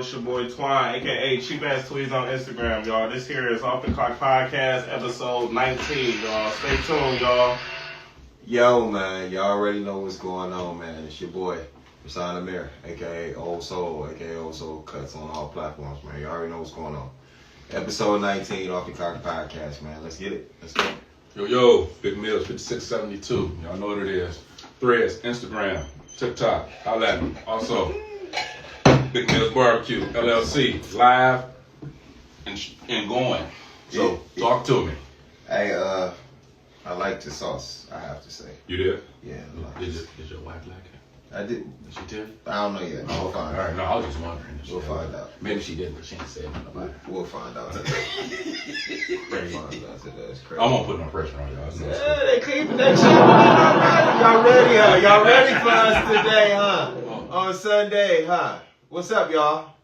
It's your boy Twine, aka Cheap Ass Tweez on Instagram, y'all. This here is Off the Clock Podcast, episode 19, y'all. Stay tuned, y'all. Yo, man, y'all already know what's going on, man. It's your boy, Rasan Amir, aka Old Soul, aka Old Soul Cuts on all platforms, man. You already know what's going on. Episode 19, Off the Clock Podcast, man. Let's get it. Let's go. Yo, Big Mills 5672. Y'all know what it is. Threads, Instagram, TikTok, holla at me. Also, Big Mills Barbecue, LLC, live and going. So, talk to me. Hey, I like the sauce, I have to say. You did? Yeah. Did your wife like it? I did. She did? I don't know yet. We'll find All out. right, no, I was just wondering. We'll find out. Maybe she did, but she didn't say it about it. We'll find out today. Crazy. That's crazy. I won't put no pressure on y'all. Yeah, they keeping that shit. Y'all ready, huh? Y'all ready for us today, huh? On Sunday, huh? What's up, y'all?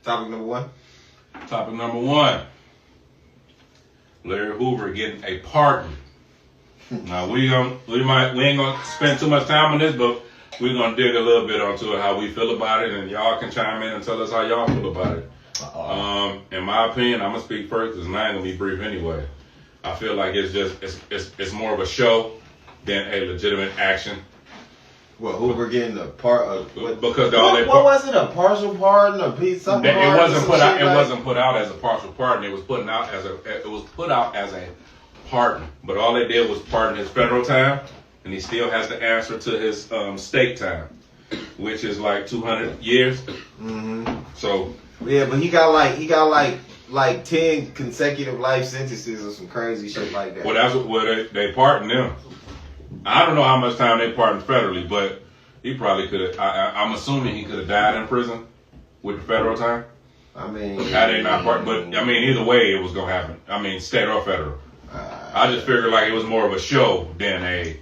Topic number one. Topic number one. Larry Hoover getting a pardon. Now we ain't gonna spend too much time on this, but we're gonna dig a little bit onto it, how we feel about it, and y'all can chime in and tell us how y'all feel about it. In my opinion, I'm gonna speak first because mine gonna be brief anyway. I feel like it's more of a show than a legitimate action. Well, Hoover getting a part of Because what was it? A partial pardon, a piece something? It wasn't put out. It wasn't put out as a partial pardon. It was put out as a pardon. But all they did was pardon his federal time, and he still has to answer to his state time, which is like 200 years. Mm-hmm. So yeah, but he got like 10 consecutive life sentences or some crazy shit like that. well, that's what they pardoned him. I don't know how much time they pardoned federally, but he probably could have. I'm assuming he could have died in prison with the federal time. I mean, Had they not pardoned, but I mean, either way, it was gonna happen. I mean, state or federal. I just figured like it was more of a show than a,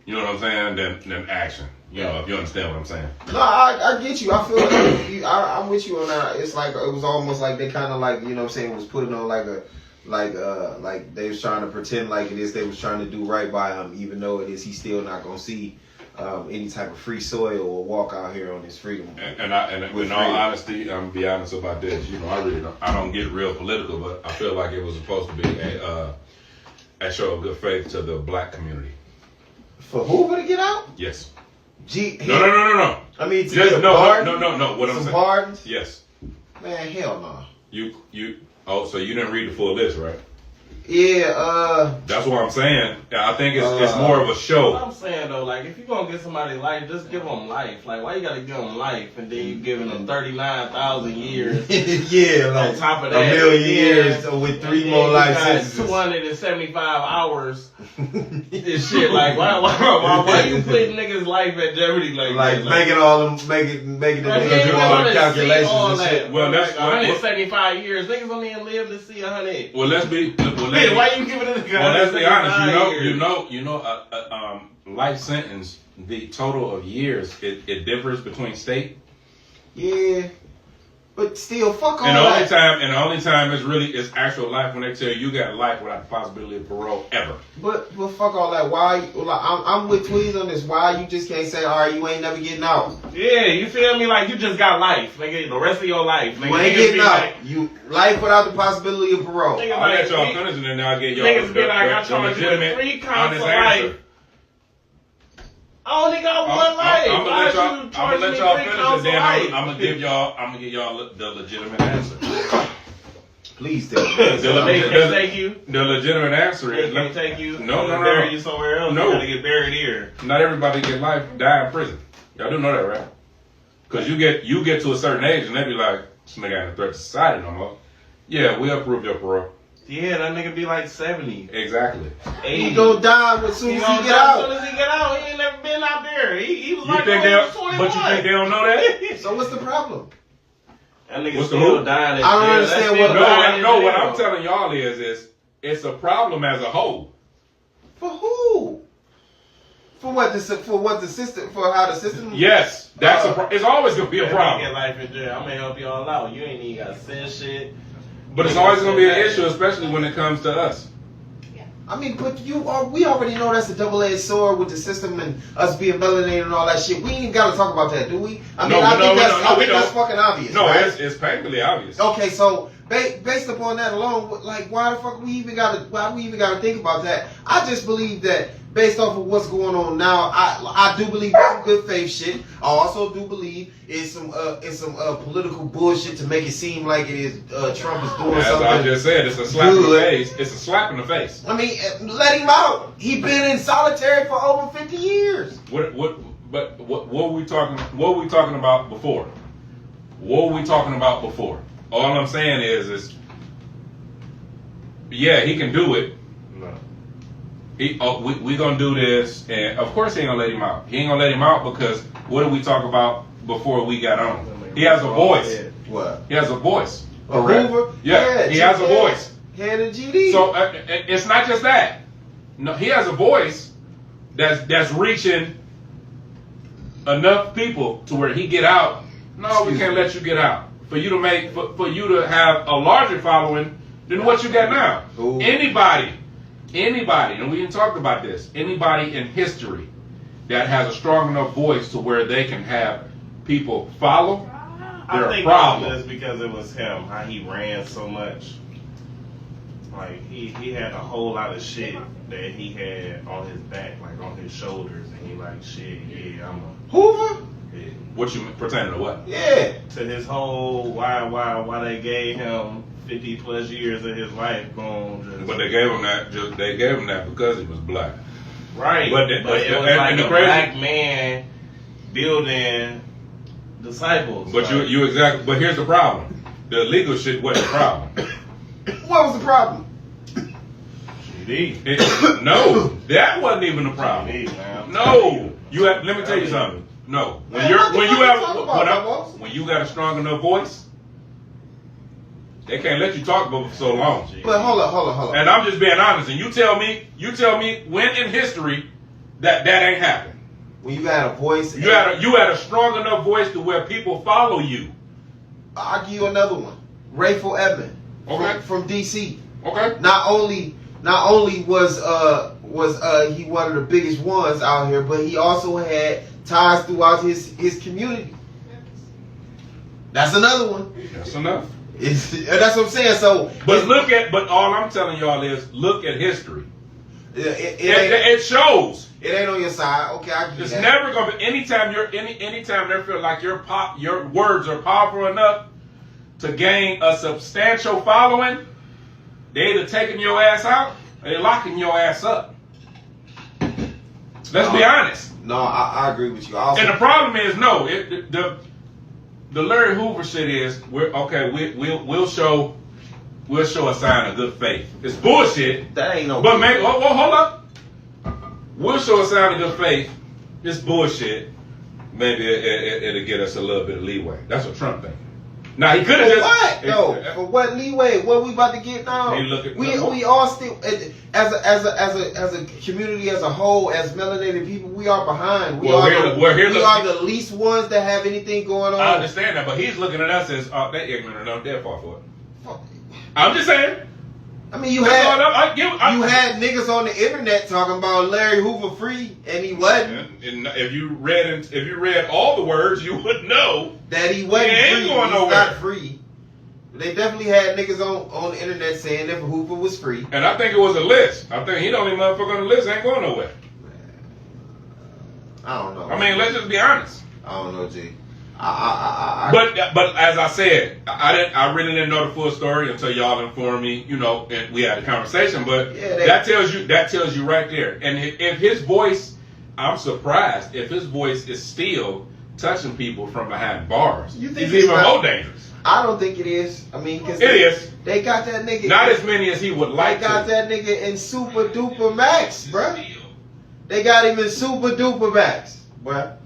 you know what I'm saying, than action. You know, if you understand what I'm saying. No, I get you. I feel like I'm with you on that. It's like it was almost like they kind of like, you know what I'm saying, was putting on like they was trying to pretend like it is they was trying to do right by him, even though it is he's still not gonna see any type of free soil or walk out here on his freedom. And in all honesty, I'm gonna be honest about this. You know, I don't get real political, but I feel like it was supposed to be a show of good faith to the black community. For Hoover to get out? Yes. No. I mean, no. What I'm saying? Pardons? Yes. Man, hell no. So you didn't read the full list, right? Yeah, That's what I'm saying. I think it's more of a show. What I'm saying though, like if you gonna get somebody life, just give them life. Like why you gotta give them life and then you giving them 39,000 years? Yeah, like on top of that, a million years with 3 more life sentences. 275 hours. This shit, like why you putting niggas' life at jeopardy like making all them making the niggas do all the calculations and shit. Well, that's 175 years. Niggas don't even live to see 100. Well, Why you giving it a guy? Well, let's be honest. Life sentence, the total of years, it differs between state. Yeah, but still, fuck all and that. The only time it's actual life when they tell you got life without the possibility of parole ever. But fuck all that. Why? Like, I'm with Tweez on this. Why you just can't say, all right, you ain't never getting out? Yeah, you feel me? Like you just got life, nigga. The rest of your life, nigga. You ain't getting out. You life without the possibility of parole. I'll let y'all finish and then I'll get y'all niggas be like, I the charge you with legitimate 3 counts honest of life. answer. I only got one life. I'm gonna let y'all finish and then I'm gonna give y'all the legitimate answer. Please tell me. They can't take you. The legitimate answer is They can't take you. No. Bury you somewhere else. No. You gotta get buried here. Not everybody get die in prison. Y'all do know that, right? Because you get to a certain age and they be like, this nigga ain't a threat to society no more. Yeah, we approve your parole. Yeah, that nigga be like 70. Exactly. He gonna die as soon as he get As out. soon as he get out, he ain't never been out there. He was You like, think 21. but you think they don't know that? So what's the problem? That nigga What's the still who? dying. I don't understand what. No, what I'm telling y'all is it's a problem as a whole. For who? For what the system? For how the system? Yes, that's it's always gonna be a problem. Get life in jail. I'm gonna help you all out. You ain't even gotta say shit. But it's always gonna be an issue, especially when it comes to us. I mean, but we already know that's a double-edged sword with the system and us being melanated and all that shit. We ain't even got to talk about that, do we? I mean, I think that's fucking obvious. No, right? it's painfully obvious. Okay, so based upon that alone, like, why the fuck we even gotta think about that? I just believe that based off of what's going on now, I do believe it's some good faith shit. I also do believe it's some political bullshit to make it seem like it is Trump is doing something. As I just said, it's a slap in the face. It's a slap in the face. I mean, let him out. He been in solitary for over 50 years. What were we talking about before? What were we talking about before? All I'm saying is yeah, he can do it. No. We gonna do this, and of course he ain't gonna let him out. He ain't gonna let him out because what did we talk about before we got on? He has a voice. What? He has a voice. Hoover? Yeah, he has a voice. Head of GD. So it's not just that. No, he has a voice that's reaching enough people to where he get out. No, we can't let you get out. For you to have a larger following than what you got now. Ooh. Anybody, and we didn't talk about this. Anybody in history that has a strong enough voice to where they can have people follow, they're I think a problem. that's because it was him, how he ran so much. Like he had a whole lot of shit that he had on his back, like on his shoulders, and he like, shit, yeah, I'm a Hoover? yeah. What you pertaining to what? Yeah. To his whole why they gave him 50 plus years of his life going. But they gave him that because he was black. Right. But it was like a black man building disciples. But like, you exactly. But here's the problem: the illegal shit wasn't the problem. What was the problem? GD. No, that wasn't even the problem. GD, man. No, let me tell you something. No, when you got a strong enough voice, they can't let you talk for so long. But hold on. And I'm just being honest. And you tell me when in history that ain't happened. When you had a voice, You had a strong enough voice to where people follow you. I'll give you another one. Rayful Edmond from DC. Okay. Not only was he one of the biggest ones out here, but he also had ties throughout his community. That's another one. That's enough. That's what I'm saying. So, but all I'm telling y'all is look at history. it shows. It ain't on your side. Okay, I get It's that. never gonna be anytime they feel like your words are powerful enough to gain a substantial following. They either taking your ass out or they locking your ass up. Let's be honest. No, I agree with you. Also, And the problem is the Larry Hoover shit is we'll show a sign of good faith. It's bullshit. that ain't no. But maybe hold up. We'll show a sign of good faith. It's bullshit. Maybe it'll get us a little bit of leeway. That's what Trump thinks. Now he could have For just what? No, for what leeway? What we about to get now? We all still as a community as a whole, as melanated people, we are behind. We are the least ones that have anything going on. I understand that, but he's looking at us as they ignorant enough, they're far for it. I'm just saying. I mean, you had niggas on the internet talking about Larry Hoover free, and he wasn't. And if you read all the words, you would know that he wasn't he ain't free. going He's nowhere. not free. They definitely had niggas on the internet saying that Hoover was free. And I think it was a list. I think he the only motherfucker on the list ain't going nowhere. I don't know. I mean, let's just be honest. I don't know, G. But as I said, I really didn't know the full story until y'all informed me, and we had a conversation. But that tells you right there. And if his voice, I'm surprised if his voice is still touching people from behind bars. You think he's even more dangerous. I don't think it is. I mean, because it is. They got that nigga. Not as many as he would like. They got that nigga in super duper max, bruh. They got him in super duper max, bruh.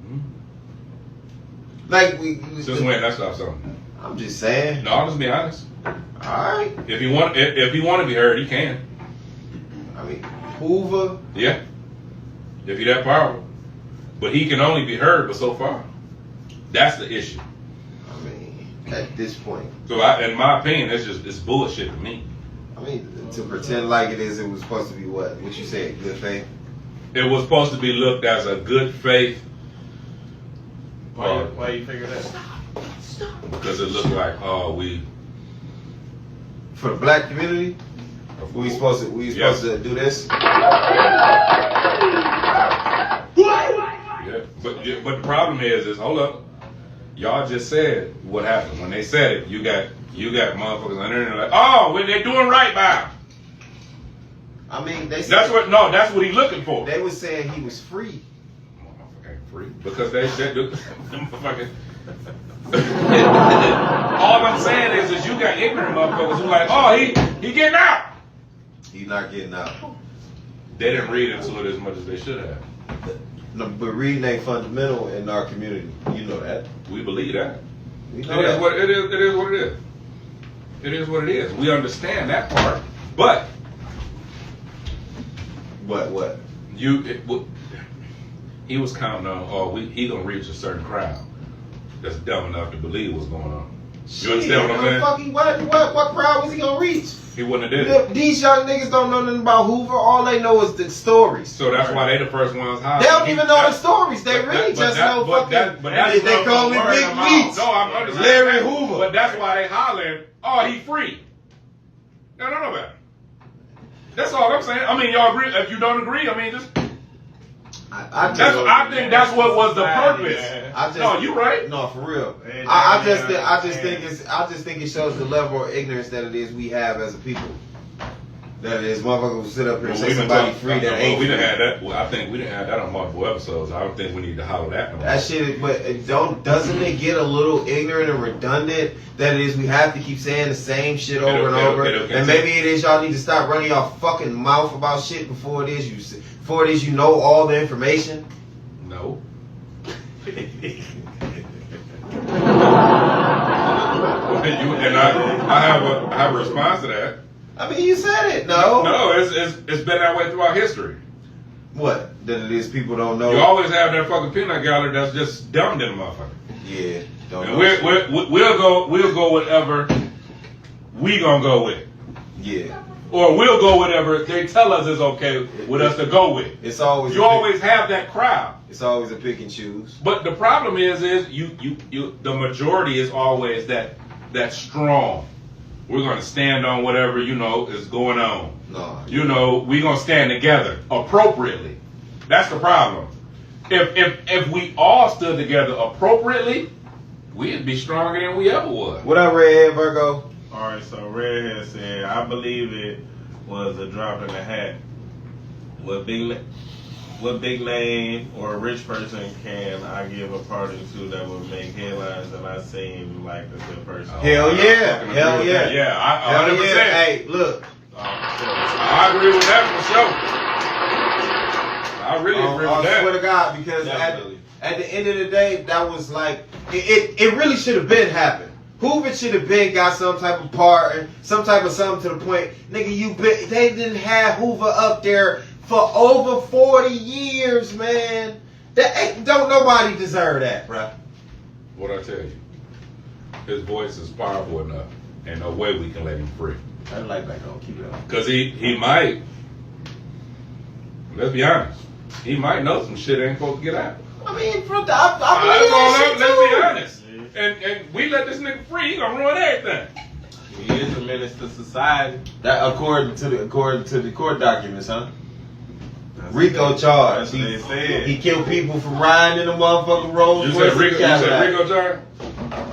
Like Since when that stopped something? I'm just saying. No, I'll just be honest. Alright. If he want to be heard, he can. I mean, Hoover. Yeah. If he that powerful. But he can only be heard but so far. That's the issue. I mean, at this point. So in my opinion, it's bullshit to me. I mean, to pretend like it is, it was supposed to be what? What you said? Good faith. It was supposed to be looked as a good faith. Why you figure that? Because it looked like, oh, we. For the black community, we supposed to do this. Yeah, but the problem is hold up, y'all just said what happened when they said it. You got motherfuckers on there and they're like, oh, when they're doing right by him. I mean, they said, that's what he's looking for. They was saying he was free. Motherfucker ain't free because they do motherfucking. All I'm saying is you got ignorant motherfuckers who like, oh, he getting out. He's not getting out. They didn't read into it as much as they should have. No, but reading ain't fundamental in our community. You know that. We believe that. We It know is that. what it is. It is what it is. It is what it is. We understand that part, but What? he was counting on. He gonna reach a certain crowd that's dumb enough to believe what's going on. You understand what I'm saying? What crowd was he gonna reach? He wouldn't have did it. These young niggas don't know nothing about Hoover. All they know is the stories. So that's why they the first ones hollering. They don't even know the stories. They really just know fucking. They call him Big Meats. No, I'm understanding. Larry that, Hoover. But that's why they hollering. Oh, he free. No about it. That's all I'm saying. I mean, y'all agree? If you don't agree, I mean, just. I think that's what was the purpose. No, you right. No, for real. I just think it shows the level of ignorance that it is we have as a people. That is, motherfuckers will sit up here and say somebody free that ain't. We didn't have that. Well, I think we didn't have that on multiple episodes. I don't think we need to holler that no more. That shit, but doesn't it get a little ignorant and redundant that it is we have to keep saying the same shit over and over? And maybe it is y'all need to stop running y'all fucking mouth about shit before it is you know all the information. No. And I have a response to that. I mean, you said it. No, it's been that way throughout history. What? That it is people don't know. You always have that fucking peanut gallery that's just dumb than a motherfucker. Yeah, don't and know. we'll go whatever we gonna go with. Yeah. Or we'll go whatever they tell us is okay with us to go with. It's always you always have that crowd. It's always a pick and choose. But the problem is you the majority is always that strong. We're gonna stand on whatever is going on. No. We're gonna stand together appropriately. That's the problem. If we all stood together appropriately, we'd be stronger than we ever was. What up, Redhead Virgo? Alright, so Redhead said, I believe it was a drop in the hat. What big name or a rich person can I give a party to that would make headlines and I seem like a good person? Hell yeah. Hell yeah. Yeah, 100%. Hey, look. I agree with that for sure. I really agree with that. I swear to God, because at the end of the day, that was like, it really should have been happened. Hoover should have been got some type of part, some type of something to the point, nigga, they didn't have Hoover up there for over 40 years, man. Don't nobody deserve that, bruh. What I tell you, his voice is powerful enough, and no way we can let him free. I like back on, keep it on. Cause he might. Let's be honest. He might know some shit ain't supposed to get out. I mean, I believe that shit let's be too. honest. And we let this nigga free, he gonna ruin everything. He is a menace to society. That according to the court documents, huh? Rico charged. That's what they said. He killed people for riding in the motherfucking road. You said Rico charged?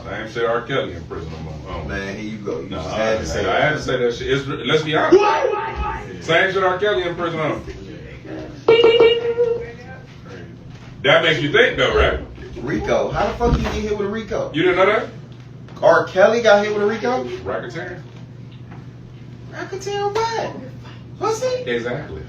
Same shit R. Kelly in prison no more. Man, here you go. You No, just I had to say that. had to say that shit. Let's be honest. Same shit R. Kelly in prison on. That makes you think though, right? Rico. How the fuck did you get hit with a Rico? You didn't know that? R. Kelly got hit with a Rico? Racketeering? Racketeering what? Pussy? Exactly.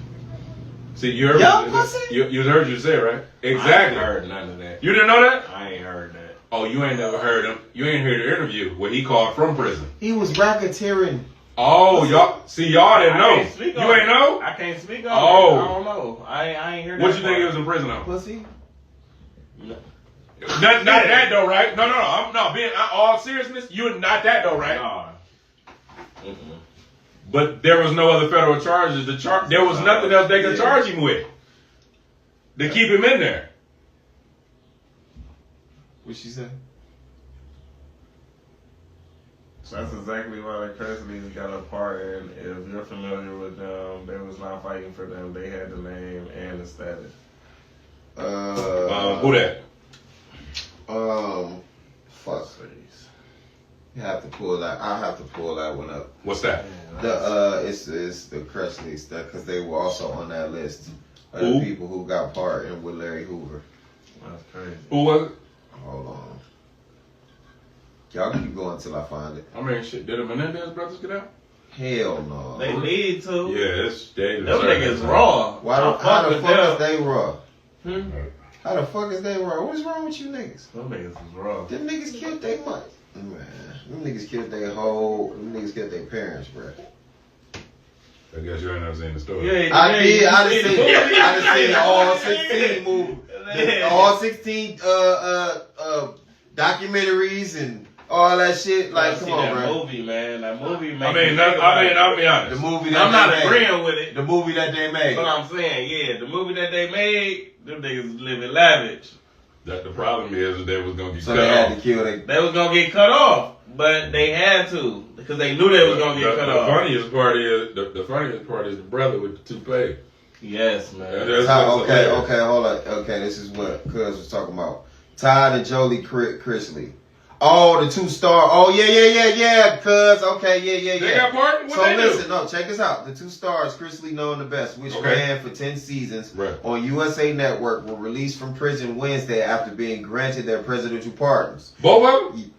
See, you heard Young pussy? You heard you say it, right? I ain't Exactly. heard none of that. You didn't know that? I ain't heard that. Oh, you ain't never heard him. You ain't heard the interview where he called from prison. He was racketeering. Oh, y'all didn't know. I can't speak on You ain't know? I can't speak on Oh. it. I don't know. I ain't heard that. What you think he was in prison on? Pussy? Not that though, right? No. I'm not being all seriousness. You not that though, right? Nah. But there was no other federal charges. There was nothing else they could charge him with to keep him in there. What she say? That's exactly why the Cresleys got apart, and if you're familiar with them, they was not fighting for them. They had the name and the status. Who that? Fuck. You have to pull that. I have to pull that one up. What's that? It's the Cresleys, because they were also on that list of Who? the people who got partnered with Larry Hoover. That's crazy. Who was it? Hold on. Y'all keep going till I find it. I mean, shit. Did the Menendez brothers get out? Hell no. They need to. Yeah, it's they. Them niggas raw. How the fuck is they raw? Hmm? How the fuck is they raw? What's wrong with you niggas? Them niggas is raw. Them niggas killed their money. Man, them niggas killed their whole. Them niggas killed their parents, bro. I guess you ain't never seen the story. Yeah, I did. I you done seen seen. the movie? I done seen all 16 movies. All 16 documentaries and all that shit. Like, come on, that bro. movie, man. That movie. I'll be honest. The movie that I'm not they made. agreeing with it. The movie that they made. But I'm saying, yeah, the movie that they made, them niggas living lavish. That the problem is that they was gonna get So cut they had off. to kill they. They was gonna get cut off, but they had to because they knew they was gonna get cut The off. funniest part is the funniest part is the brother with the toupee. Yes, man. That's Ty, what's okay, hilarious. hold on. Okay, this is what Cuz was talking about. Todd and Jolie Chrisley. Oh, the 2-star. Oh, yeah. Cuz, okay, yeah. They got part? What So they listen, do? no, check this out. The 2 stars, Chrisley known the best, which Okay. ran for 10 seasons Right. on USA Network, were released from prison Wednesday after being granted their presidential pardons. Both of them?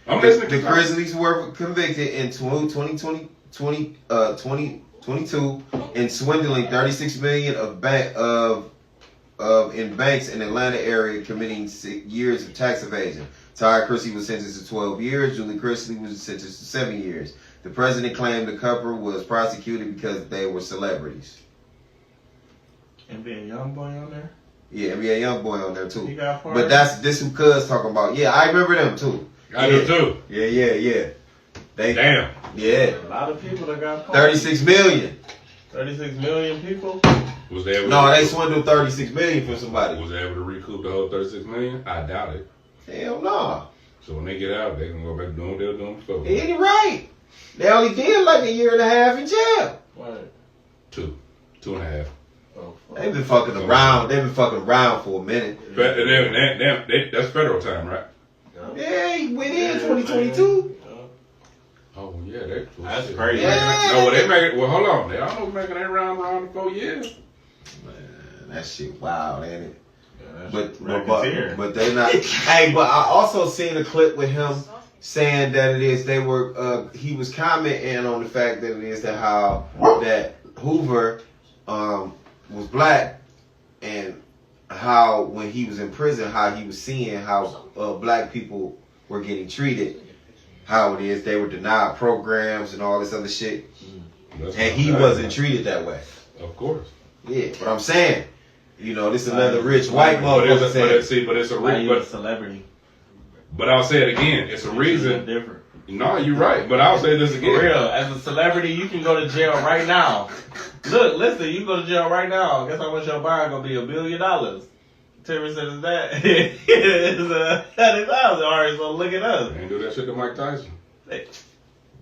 I'm listening The to Grizzlies were convicted in 2022 in swindling $36 million in banks in Atlanta area, committing 6 years of tax evasion. Ty Chrisley was sentenced to 12 years. Julie Chrisley was sentenced to 7 years. The president claimed the couple was prosecuted because they were celebrities. And be a young boy on there. Yeah, NBA Youngboy on there He too. got part. But this who Cuz talking about. Yeah, I remember them too. I do too. Yeah. They Damn. yeah. a lot of people that got part. 36 million. 36 million people. Was they able No, to, they swindled 36 million from somebody. was they able to recoup the whole 36 million? I doubt it. Hell no. So when they get out, they can go back to doing what they were doing before. It ain't right. They only did like a year and a half in jail. What? 2.5. Oh, fuck. They've been fucking around. They've been fucking around for a minute. But that's federal time, right? Yeah, he went in 2022. Oh yeah, That's crazy. Yeah. No, well they make it. Well, hold on. They almost making that round in 4 years. Man, that shit wild, ain't it? Yeah, But racketeer. they not. Hey, but I also seen a clip with him saying that it is they were. He was commenting on the fact that it is that how that Hoover was black, and how when he was in prison, how he was seeing how black people were getting treated. How it is they were denied programs and all this other shit, That's and what he I'm wasn't saying. treated that way. Of course. Yeah, but I'm saying, you know, this is another rich white motherfucker saying. But it's a Why you a reason. celebrity? But I'll say it again. It's a reason. Different. No, you're right. But I'll say this For again. real, as a celebrity, you can go to jail right now. Look, listen, you go to jail right now. Guess how much your bond gonna be? $1 billion. 10% is that. It's $100,000. All right, so look at us. Ain't do that shit to Mike Tyson.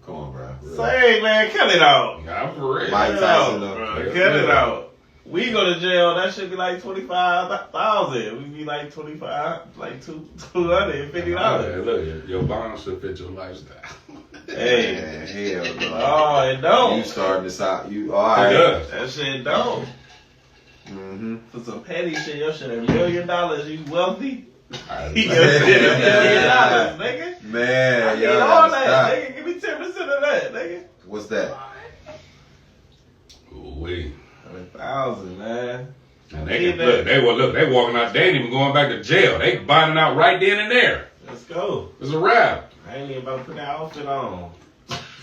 Come on, bro. Really. Say, man, cut it out. Nah, for real. Mike Cut it Tyson, out, though. bro. Yeah, Cut it yeah. out. We go to jail, that should be like 25,000. We be like 25, like $250. Hey, look, your bond should fit your lifestyle. Hey, Man, hell no. oh, it don't. You starting this out. You all It right? does. That shit don't. Mm-hmm. For some petty shit, your shit $1 million. You wealthy? I- Your shit $1 million, nigga. I Man, need y'all all gotta that, stop. nigga. Give me 10% of that, nigga. What's that? Ooh-wee. 100,000, man. And they walking out. They ain't even going back to jail. They bonding out right then and there. Let's go. It's a wrap. I ain't even about to put that outfit on.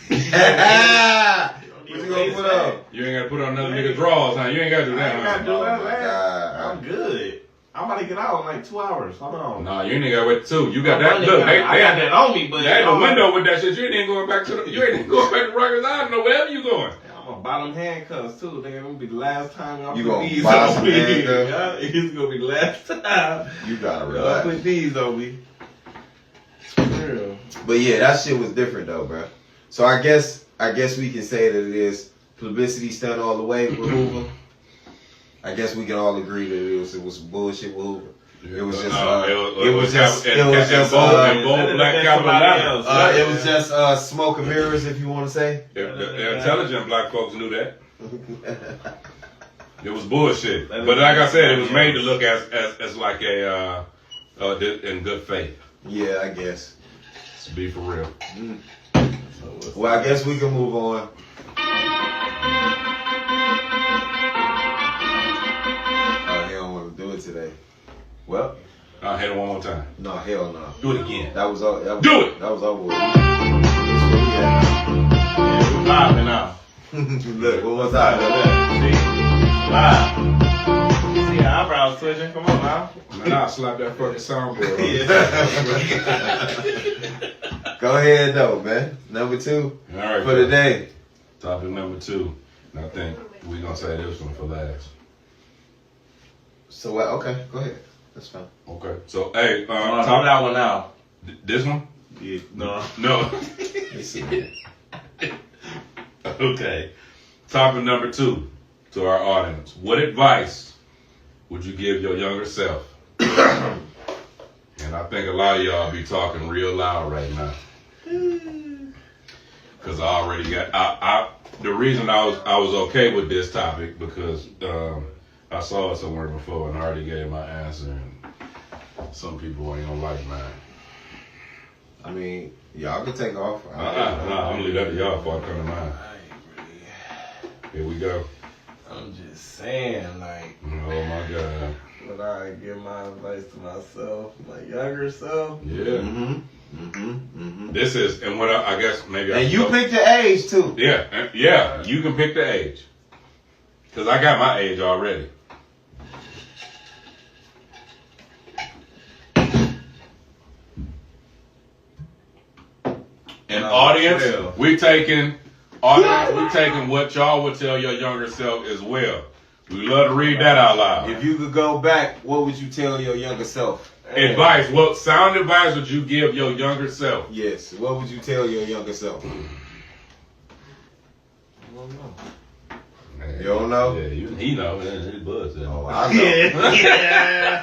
What you gonna put up? You ain't got to put on another nigga drawers, huh? You ain't got to do I that, ain't huh? gotta do Oh that, my man. God. I'm good. I'm about to get out in like 2 hours. Hold on. Nah, you ain't got to wait 2. You got I'm that. running, Look, I got that on me, but they had the window with that shit. You ain't even going back to the. You ain't even going back to Rikers Island. No, wherever you going. I'm gonna buy them handcuffs too. They're gonna be the last time I You put gonna these buy on some me. handcuffs? Yeah, it's gonna be the last time You gotta I relax. put these on me. For real. But yeah, that shit was different though, bro. So I guess we can say that it is publicity stunt all the way with Hoover. I guess we can all agree that it was bullshit with Hoover. It was just black capital. It was just smoke and mirrors, if you want to say. The intelligent black folks knew that. It was bullshit. But like I said, it was made to look as like a in good faith. Yeah, I guess. To be for real. Well, I guess we can move on. Oh, he don't want to do it today. Well, I'll hit it one more time. no, hell no. Do it again. That was all. Do it! That was over with. Yeah, we vibing now. Look, one more time. See? Live. See your eyebrows twitching? Come on now. Man, I'll slap that fucking soundboard on. Go ahead, though, man. Number 2 All right. for the day. Topic number 2. And I think we're going to say this one for last. So, okay, go ahead. That's fine. Okay. So, hey, Top that one now. This one? Yeah, no. No. Okay. Topic number 2 to our audience. What advice would you give your younger self? And I think a lot of y'all be talking real loud right now. Because I already got the reason I was okay with this topic because I saw it somewhere before and I already gave my answer and some people ain't gonna like mine. I mean, y'all can take off. I'm gonna leave that to y'all before I come to mine. Here we go. I'm just saying, like, Oh my God. would I give my advice to myself, my younger self? Yeah. Mm-hmm. This is, and what I guess maybe. And you pick the age too. Yeah. You can pick the age. Cause I got my age already. And audience, we're taking what y'all would tell your younger self as well. We love to read that out loud. If you could go back, what would you tell your younger self? Advice, what sound advice would you give your younger self? Yes. What would you tell your younger self? I don't know. Man, You don't know? Yeah, he know. He bullshit. Oh, I know. Yeah.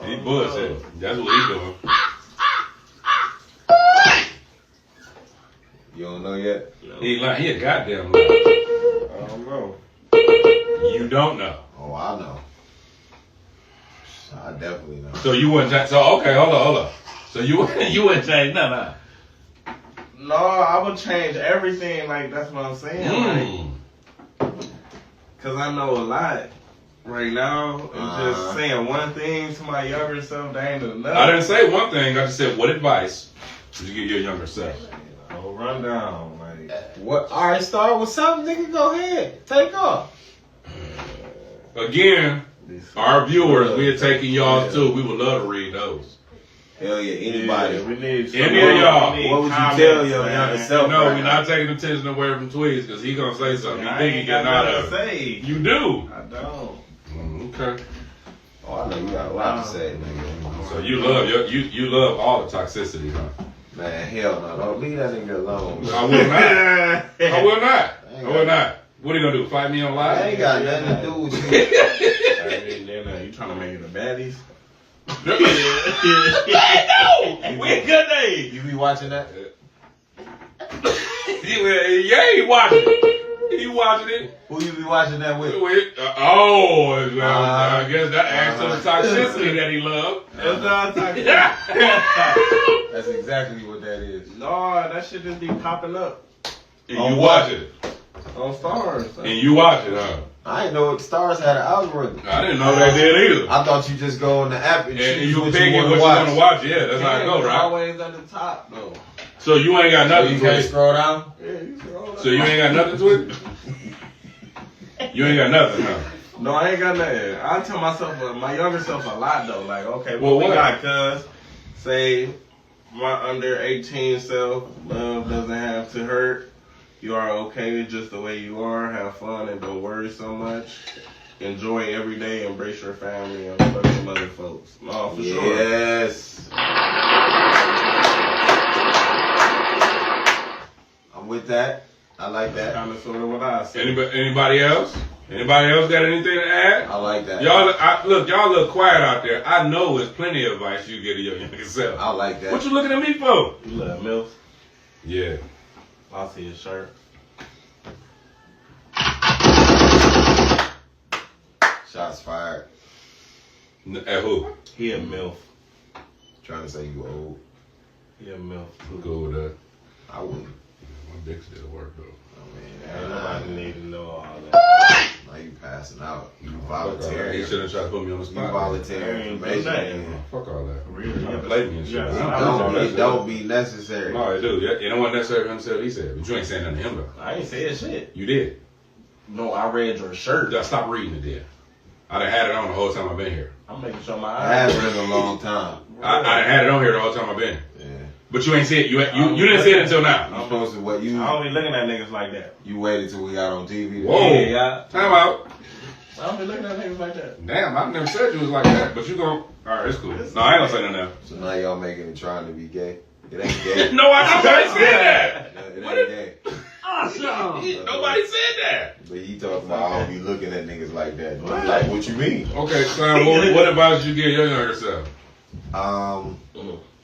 He bullshit. That's what he doing. You don't know yet? He a goddamn liar. I don't know. You don't know. Oh, I know. I definitely know. So you wouldn't change. So okay, hold on. So you wouldn't change nothing. No, I would change everything. Like, that's what I'm saying. Like, cause I know a lot right now. And just saying one thing to my younger self, that ain't enough. I didn't say one thing. I just said what advice would you give your younger self? Rundown. Like, What? All right, start with something, nigga. Go ahead. Take off. Again, our viewers, we are taking y'all too. We would love to read those. Hell yeah, anybody. we need Any of y'all. What would you tell your younger self? No, right we're now? not taking attention away from Tweez because he gonna say something. You I think he ain't getting got out nothing of to it. say. You do. I don't. Okay. Oh, I know you got a lot to say, nigga. So you love all the toxicity, huh? Man, hell no. Don't leave that nigga alone. I will not. I will not. I will not. What are you gonna do? Fight me on live? I ain't got nothing to do with you. You trying to make it the baddies? No, We a good day. You be watching that? Yeah, he watching it. He watching it. Who you be watching that with? I guess that adds to the toxicity that he loved. That's not talking. That's exactly what that is. No, that shit just be popping up And On you what? watch it. on stars. And you watch it, huh? I didn't know Stars had an algorithm. I didn't know they did either. I thought you just go on the app and And choose you what pick you what want you to want to watch. watch. Yeah, that's how it go, It's right? always at the top though. So you ain't got So nothing you to can't it. scroll down? Yeah, you scroll So you ain't got nothing to it? You ain't got nothing, huh? No, I ain't got nothing. I tell myself, my younger self a lot though. Like, okay, Well, what we what? got, cuz? Say, my under 18 self, love doesn't have to hurt. You are okay just the way you are. Have fun and don't worry so much. Enjoy every day. Embrace your family and fuck some other folks. No, for sure. Yes. I'm with that. I like that. Kind of sort of what I say. Anybody else? Anybody else got anything to add? I like that. Y'all look quiet out there. I know there's plenty of advice you get to your younger self. I like that. What you looking at me for? You love MILF? Yeah. I see his shirt. Shots fired. At who? He a MILF. Trying to say you old. He a MILF. Who go with that? I wouldn't. My dick still work though. I Ain't mean, nobody need to know all that. now you passing out. You He voluntary. shouldn't try to put me on the You spot. voluntary Ain't information. nothing. Man. Fuck all that. Really? Trying to play me and shit. Yeah. It don't be necessary. No, it do. It don't want necessary for him to say what he said. But you ain't saying nothing to him though. I ain't saying shit. You did. No, I read your shirt. Stop reading it then. I done had it on the whole time I've been here. I'm making sure my I eyes. have been a long time. I done had it on here the whole time I've been. Yeah. But you ain't see it. You didn't see it until now. You supposed to what you I don't be looking at niggas like that. you waited till we got on TV. to- Whoa. Yeah. Time out. I don't be looking at niggas like that. Damn, I never said you was like that. But you gon' alright, it's cool. No, I ain't gonna say nothing now. So now y'all making it trying to be gay. It ain't gay. No, I ain't said that. It What ain't gay. Awesome. Nobody said that. But he talking about I don't be looking at niggas like that. I'm like, what you mean? Okay, Sam, what advice you give your younger self?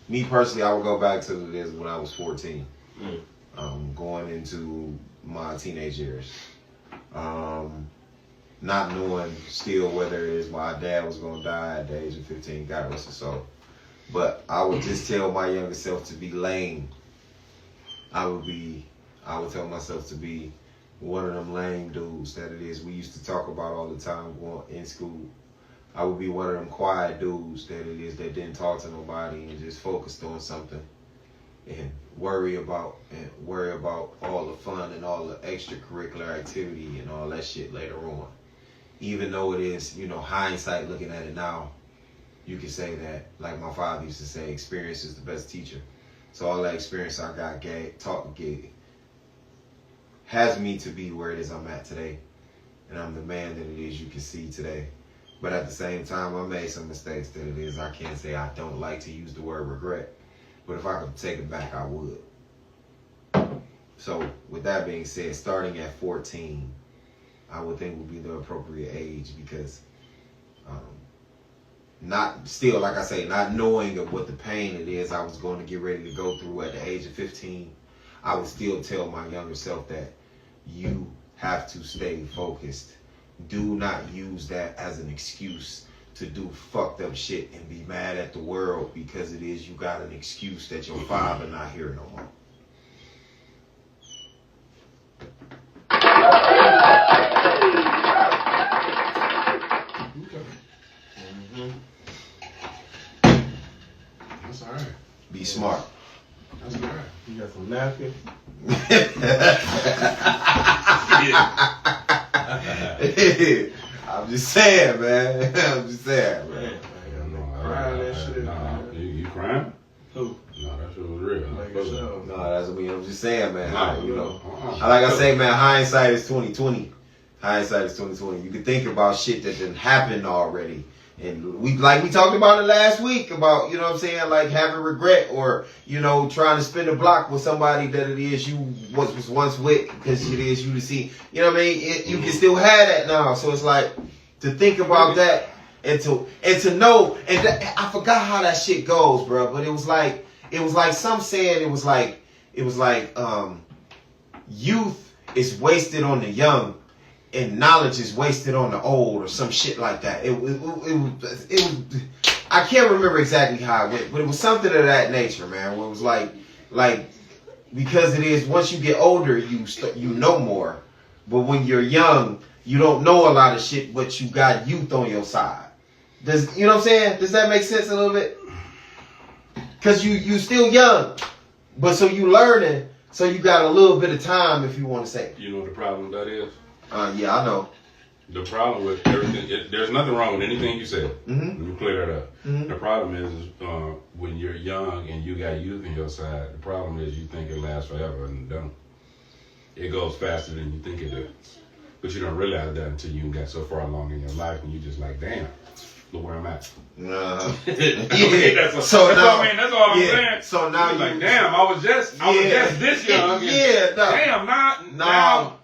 Me personally, I would go back to this when I was 14. Mm. Going into my teenage years. Not knowing still whether it is my dad was going to die at the age of 15, God rest his soul. But I would just tell my younger self to be lame. I would tell myself to be one of them lame dudes that it is we used to talk about all the time going in school. I would be one of them quiet dudes that it is that didn't talk to nobody and just focused on something and worry about all the fun and all the extracurricular activity and all that shit later on. Even though it is, hindsight looking at it now, you can say that, like my father used to say, experience is the best teacher. So all that experience I got has me to be where it is I'm at today. And I'm the man that it is you can see today. But at the same time, I made some mistakes that it is I can't say I don't like to use the word regret. But if I could take it back, I would. So with that being said, starting at 14, I would think would be the appropriate age because not knowing of what the pain it is I was going to get ready to go through at the age of 15, I would still tell my younger self that you have to stay focused. Do not use that as an excuse to do fucked up shit and be mad at the world because it is you got an excuse that your father not here no more. That's alright. Be smart. That's alright. You got some napkins? I'm just saying, man. I'm just saying, man. Crying that shit. You crying? Who? No, that shit was real. Like yourself. No, that's what I'm just saying, man. Uh-uh. Like I say, man, hindsight is 20/20. Hindsight is 20/20. You can think about shit that didn't happen already. And we talked about it last week about, like having regret or, trying to spin the block with somebody that it is you was once with because it is you to see. You know what I mean? You can still have that now. So it's like to think about that and to know. And I forgot how that shit goes, bro. But it was like some saying it was like youth is wasted on the young. And knowledge is wasted on the old or some shit like that. It was I can't remember exactly how it went, but it was something of that nature, man. Where it was like because it is once you get older, you know more. But when you're young, you don't know a lot of shit, but you got youth on your side. You know what I'm saying? Does that make sense a little bit? Cause you still young, but so you learning, so you got a little bit of time if you want to say. You know what the problem with that is? Yeah, I know. The problem with everything, there's nothing wrong with anything you said. Mm-hmm. Let me clear that up. Mm-hmm. The problem is when you're young and you got youth on your side, the problem is you think it lasts forever and it don't. It goes faster than you think it does. But you don't realize that until you got so far along in your life and you just like, damn, look where I'm at. Yeah. That's all I'm saying. So now you're you like, damn, I was just this young. Yeah, no. Damn, now.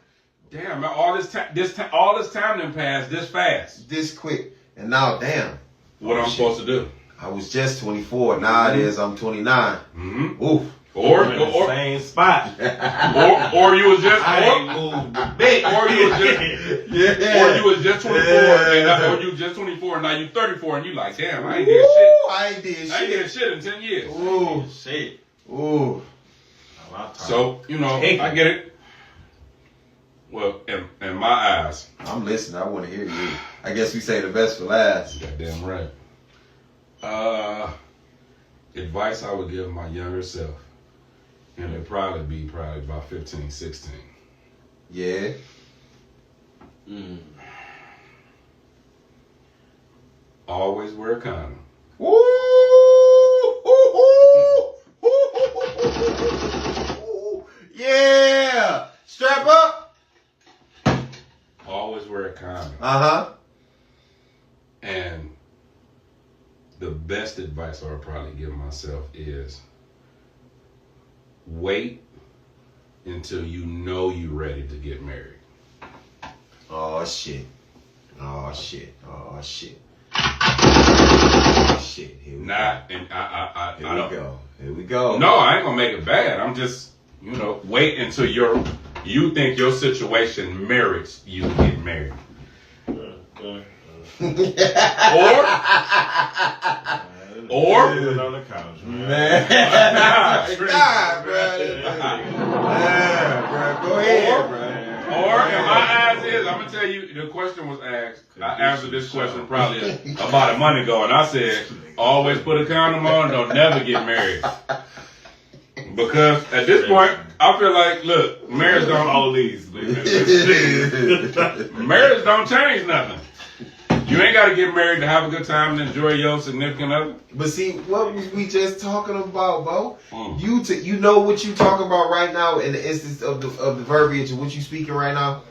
Damn, all this time done passed this fast. This quick. And now, damn. What I'm supposed to do? I was just 24. Nowadays, I'm 29. Mm-hmm. Oof. Or in the same spot. or you was just, I ain't moved a bit. or you was just, Yeah. or you was just 24, or you just 24, and now you 34, and you like, damn, I ain't did shit. I ain't did I ain't shit. did shit in 10 years. Ooh. Shit. Ooh. So, I get it. Well, in my eyes. I'm listening. I want to hear you. I guess we say the best for last. Goddamn right. Advice I would give my younger self. And it'd probably be about 15, 16. Yeah. Always wear a condom. Woo! Yeah. Strap up. Always wear a condom. Uh-huh. And the best advice I would probably give myself is wait until you know you're ready to get married. Oh shit. Oh shit. Oh shit. Oh shit. Here we Not, go. and I Here don't. we go. Here we go. No, I ain't gonna make it bad. I'm just, wait until you think your situation merits you to get married. Or on the couch, Man. God, bro. Yeah, bro. Go ahead, bro. Or in my eyes is, I'm gonna tell you, the question was asked. I answered this question probably about a month ago, and I said, always put a condom on, don't never get married. Because at this point, I feel like, look, marriage marriage don't change nothing. You ain't got to get married to have a good time and enjoy your significant other. But see, what was we just talking about, Bo? Mm. You know what you talking about right now in the instance of the verbiage of what you speaking right now?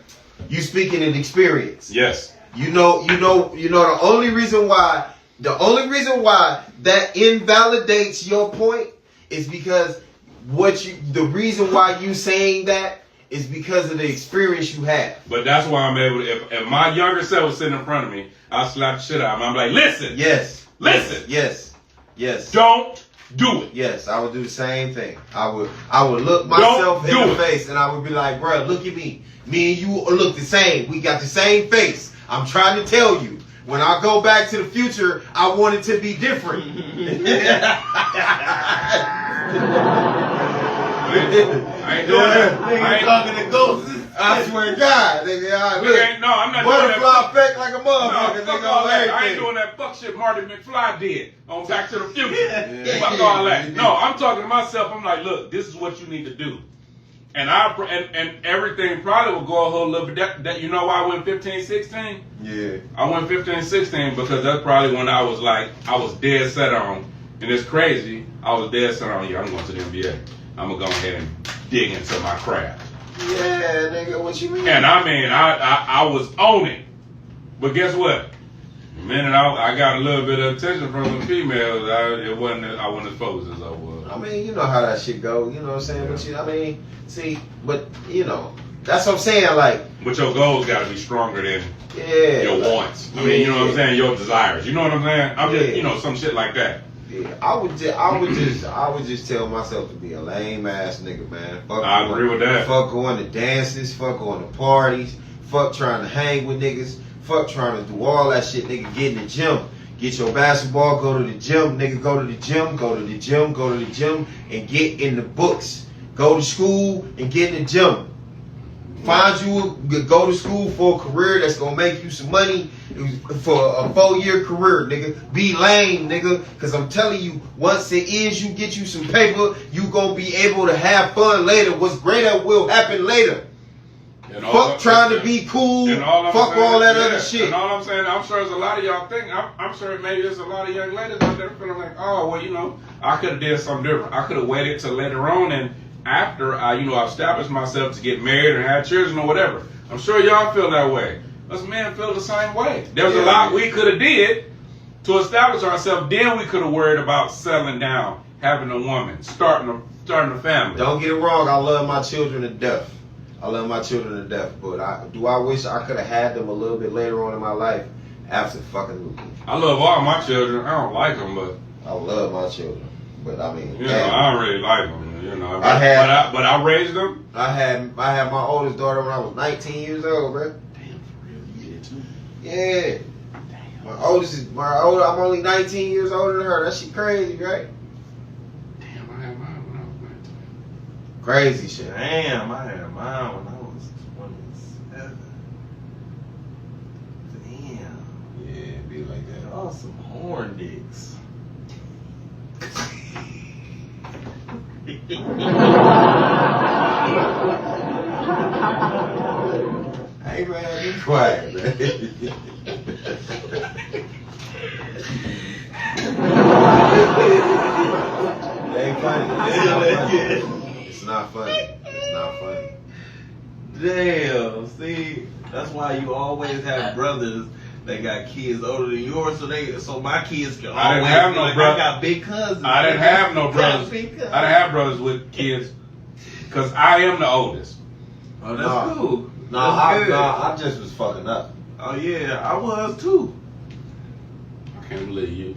You speaking in experience. Yes. You know the only reason why that invalidates your point is because the reason why you saying that is because of the experience you have. But that's why I'm able to, if my younger self was sitting in front of me, I'll slap the shit out of him. I'm like, listen. Yes. Listen. Yes. Don't do it. Yes, I would do the same thing. I would look myself in the face and I would be like, bro, look at me. Me and you look the same. We got the same face. I'm trying to tell you. When I go back to the future, I want it to be different. I ain't doing that. I ain't talking to ghosts. I swear to God, nigga. No, I'm not doing Butterfly that. effect like a No, motherfucker. fuck Nigga, all on that. I ain't everything. doing that fuck shit Marty McFly did on Back to the Future. Fuck all that. No, I'm talking to myself. I'm like, look, this is what you need to do. And and everything probably will go a whole little bit. That you know why I went 15, 16? Yeah. I went 15, 16 because that's probably when I was dead set on, and it's crazy. I was dead set on, I'm going to the NBA. I'm going to go ahead and dig into my craft. Yeah, nigga, what you mean? And I mean, I was on it. But guess what? The minute I got a little bit of attention from the females, I wasn't as focused as I was. I mean, you know how that shit go. You know what I'm saying? But that's what I'm saying. Like, But your goals got to be stronger than yeah, your wants. I mean, you know what I'm saying? Your desires. You know what I'm saying? I'm just, some shit like that. Yeah, I would just tell myself to be a lame ass nigga, man. I agree with that. Fuck going to dances, fuck going to parties, fuck trying to hang with niggas, fuck trying to do all that shit, nigga. Get in the gym, get your basketball, go to the gym, nigga. Go to the gym, and get in the books. Go to school and get in the gym. Go to school for a career that's gonna make you some money for a 4-year career, nigga. Be lame, nigga. Cause I'm telling you, once it is you get you some paper, you gonna be able to have fun later. What's greater will happen later. And Fuck trying to be cool. And all I'm Fuck saying, all that yeah, other shit. And all I'm saying, I'm sure there's a lot of y'all think. I'm sure maybe there's a lot of young ladies out there feeling like, oh, well, you know, I could have did something different. I could have waited till later on and after I, you know, established myself to get married and have children or whatever. I'm sure y'all feel that way. Us men feel the same way. There was a lot we could have did to establish ourselves. Then we could have worried about settling down, having a woman, starting a family. Don't get it wrong. I love my children to death. I love my children to death. But I wish I could have had them a little bit later on in my life. Absolutely. I love all my children. I don't like them, but I love my children. But I mean, you know, I don't really like them. You know, but I raised them. I had my oldest daughter when I was 19 years old, bro. Damn, for real, you did too. Yeah. I'm only 19 years older than her. That shit crazy, right? Damn, I had mine when I was 19. Crazy shit. Damn, I had mine when I was 27. Damn. Yeah, it be like that. Y'all some horn dicks. Hey man, be quiet, man. It ain't funny. It's not funny. It's not funny. Damn, see, that's why you always have brothers that got kids older than yours, so my kids can I didn't always have be no like, brother. I got big cousins. I didn't have no brothers. Big cousins. I didn't have brothers with kids because I am the oldest. Oh, that's cool. I just was fucking up. Oh yeah, I was too. I can't believe you.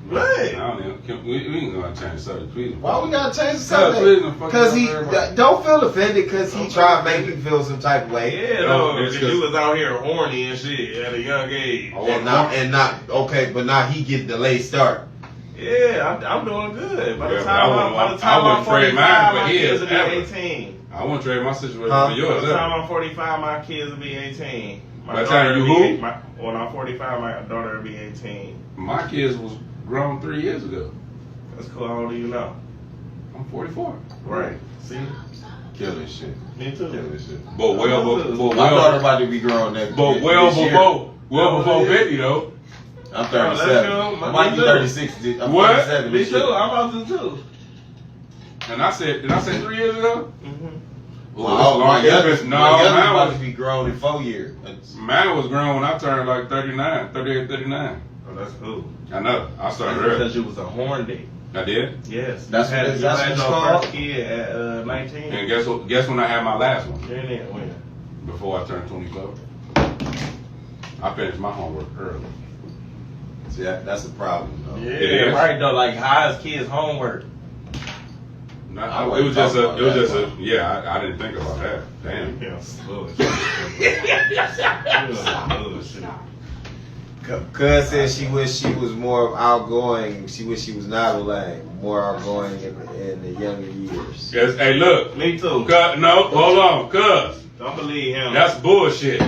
What? I don't know. We ain't gonna change the subject, please. Why we gotta change the please, subject? fucking Because he everybody. don't feel offended because he tried to make you feel some type of way. Yeah, No, no, it's because 'cause- you was out here horny and shit at a young age. But now he get the late start. Yeah, I'm doing good. By the Yeah, time I wouldn't trade 45, mine for my his, kids will be ever. 18. I wouldn't trade my situation Huh? for By yours. the time Ever. I'm 45, my kids will be 18. By the time you who? When I'm 45, my daughter will be 18. My kids was grown 3 years ago. That's cool. How old do you know? I'm 44. Right. See? Kill this shit. Me too. Kill this shit. But My daughter about to be grown next before this year. 50 though. I'm Oh, 37. that's I might be you. 36. I'm What? 37 Me this too. year. I'm about to too. And I said, did I say 3 years ago? Mm-hmm. My youngest mine about was, to be grown in 4 years. That's- mine was grown when I turned like 39, 38, 39. Oh, that's cool. I know. I That's started early. because you was a horn dick. I did. Yes. That's you had, what- you that's had what it's your called? first kid at 19. And guess what? Guess when I had my last one? You're in it when? Before I turned 24. I finished my homework early. See, that's the problem, though. Yeah, It is. right though. Like how is kids' homework? I It wasn't was just talking a. It was about just that a. Yeah, I didn't think about that. Damn. Yeah, slow as shit. Slow as shit. Cuz said she wish she was more outgoing. She wish she was not more outgoing in the younger years. Yes. Hey, look. Me too. No, hold on, cuz. Don't believe him. That's bullshit.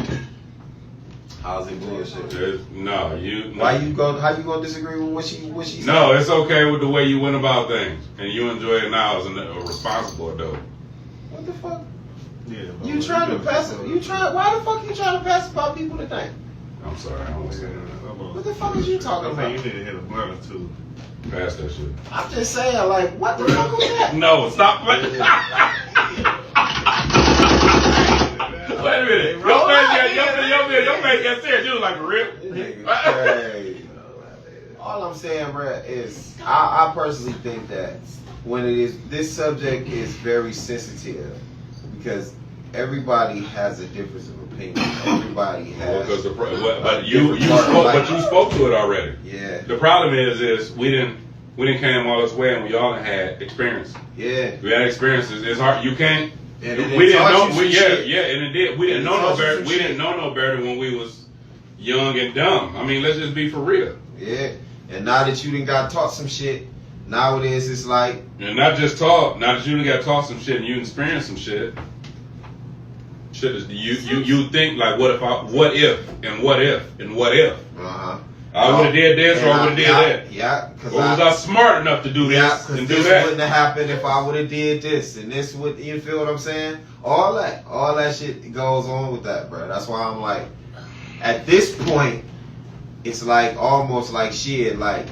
How's it bullshit? No, you. No. How you gonna disagree with what she said? No, it's okay with the way you went about things, and you enjoy it now as a responsible adult. What the fuck? Yeah, but You what trying to do? pass it? Why the fuck you trying to pacify people today? I'm sorry, I don't say that. What the fuck is you talking I think you about? need to hit a blunt or two. Pass that shit. I'm just saying, like, what the fuck was that? No, stop playing. Wait a minute. Your face got serious. You was like, for real? Nigga crazy. All I'm saying, bruh, is I personally think that when it is this subject is very sensitive because everybody has a difference of opinion. Everybody has. But you spoke to it already. Yeah, The problem is we didn't came all this way, and we all had experience. yeah. We had experiences. It's hard. You can't. And it We didn't taught know. you some shit. Yeah, and it did. We didn't It know no taught you better. some We shit. didn't know no better when we was young and dumb. I mean, let's just be for real. Yeah, and now that you done got taught some shit, nowadays it's like, And not just taught. Not that you done got taught some shit and you experienced some shit. Shit is you think like what if and what if and what if. uh-huh. I would have did this or I would have did that. Yeah, Or was I smart enough to do yeah, this because and do this that? wouldn't have happened if I would have did this, and this would, you feel what I'm saying? All that shit goes on with that, bro. That's why I'm like, at this point, it's like almost like shit, like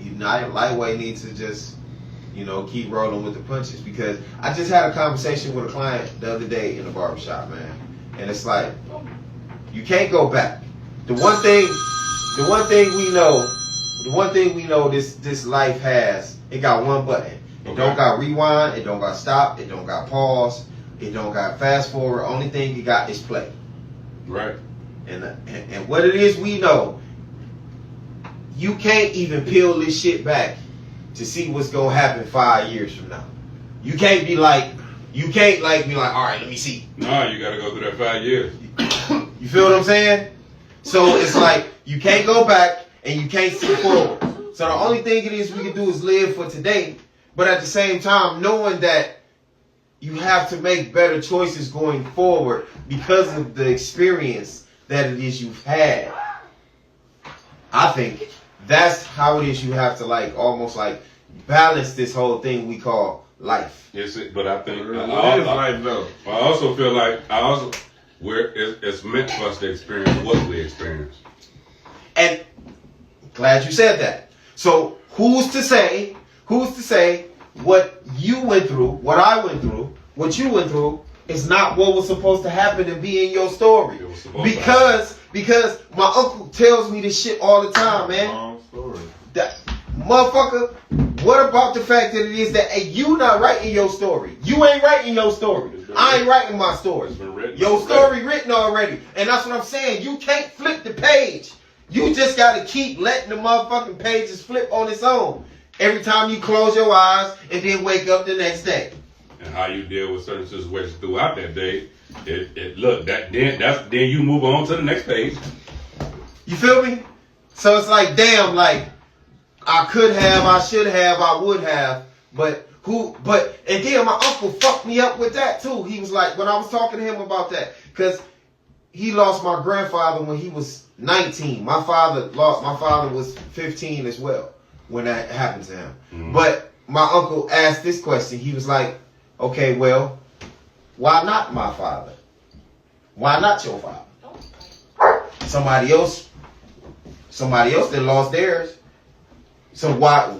United Lightweight needs to just, keep rolling with the punches, because I just had a conversation with a client the other day in the barbershop, man, and it's like, you can't go back. The one thing we know this life has, it got one button. It don't got rewind, it don't got stop, it don't got pause, it don't got fast forward. Only thing you got is play. Right. And what it is, we know, you can't even peel this shit back to see what's gonna happen 5 years from now. You can't be like, all right, let me see. No, you gotta go through that 5 years. You feel what I'm saying? So it's like, you can't go back and you can't see forward. So the only thing it is we can do is live for today, but at the same time, knowing that you have to make better choices going forward because of the experience that it is you've had. I think that's how it is you have to almost balance this whole thing we call life. Yes, but I think What is life though? I also feel like it's meant for us to experience what we experience. And glad you said that. So who's to say what you went through, what I went through, what you went through is not what was supposed to happen and be in your story? Because my uncle tells me this shit all the time, man. Long story. That motherfucker, what about the fact that it is that you not writing your story? You ain't writing your story. I ain't writing my story. It's been written. Your story written already. And that's what I'm saying. You can't flip the page. You just gotta keep letting the motherfucking pages flip on its own. Every time you close your eyes and then wake up the next day. And how you deal with certain situations throughout that day, then you move on to the next page. You feel me? So it's like, damn, I could have, I should have, I would have, and then my uncle fucked me up with that too. He was like, when I was talking to him about that, because he lost my grandfather when he was 19. My father was 15 as well when that happened to him. Mm-hmm. But my uncle asked this question. He was like, okay, well, why not my father? Why not your father? Somebody else that lost theirs. So why?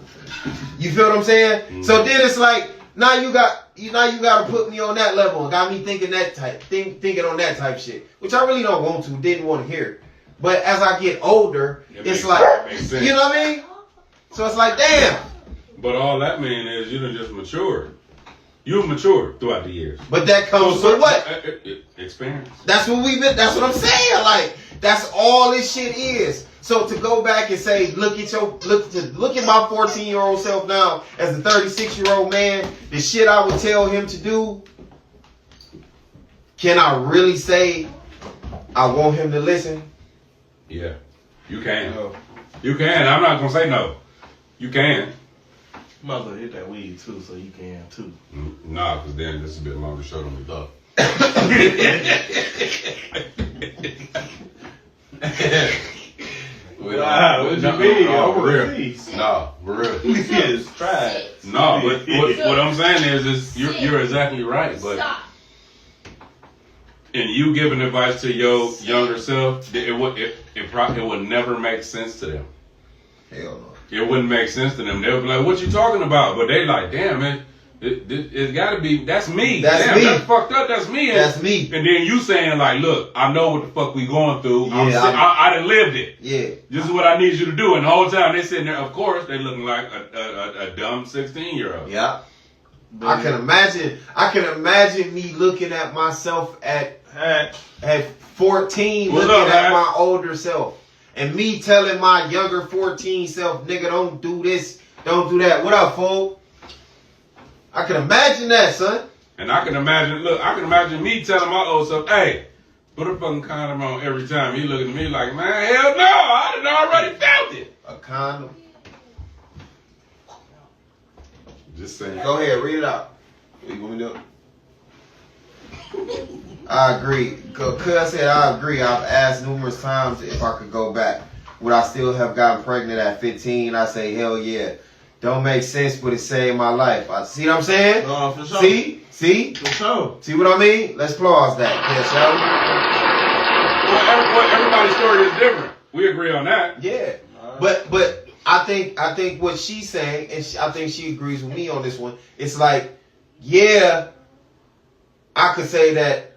You feel what I'm saying? Mm-hmm. So then it's like, now you got to put me on that level and got me thinking on that type shit, which I really don't want to, didn't want to hear. But as I get older, it's like, you know what I mean? So it's like, damn. But all that means is you done just matured. You've matured throughout the years. But that comes with what? Experience. That's what I'm saying. Like, that's all this shit is. So to go back and say, look at my 14-year-old self now as a 36-year-old man, the shit I would tell him to do, can I really say I want him to listen? Yeah, you can. You can. I'm not gonna say no. You can. You might as well hit that weed too, so you can too. Nah, because then this is a bit longer show than we thought. Wow, what you mean? Overseas? No, for real. Yes, try it. No, but what I'm saying is you're exactly right, but and you giving advice to your younger self, it would never make sense to them. Hell no. It wouldn't make sense to them. They would be like, "What you talking about?" But they like, "Damn, man, it's got to be. That's me. That's me. That's fucked up. That's me. That's me." And then you saying like, "Look, I know what the fuck we going through. Yeah, I done lived it. Yeah. This is what I need you to do." And the whole time they sitting there, of course, they looking like a dumb 16-year-old. Yeah. I can imagine me looking at myself at 14, What's looking up, at man? my older self. And me telling my younger 14 self, nigga, don't do this, don't do that. What up, fool? I can imagine that, son. And I can imagine me telling my old self, hey, put a fucking condom on every time. He looking at me like, man, hell no, I done already felt it. A condom. Just saying. Go ahead, read it out. What you want me to do? I agree. Cuz said I agree. I've asked numerous times if I could go back. Would I still have gotten pregnant at 15? I say hell yeah. Don't make sense, but it saved my life. See what I'm saying? Oh, for sure. See? For sure. See what I mean? Let's pause that. Well, everybody's story is different. We agree on that. Yeah. But I think what she's saying, and I think she agrees with me on this one. It's like, yeah, I could say that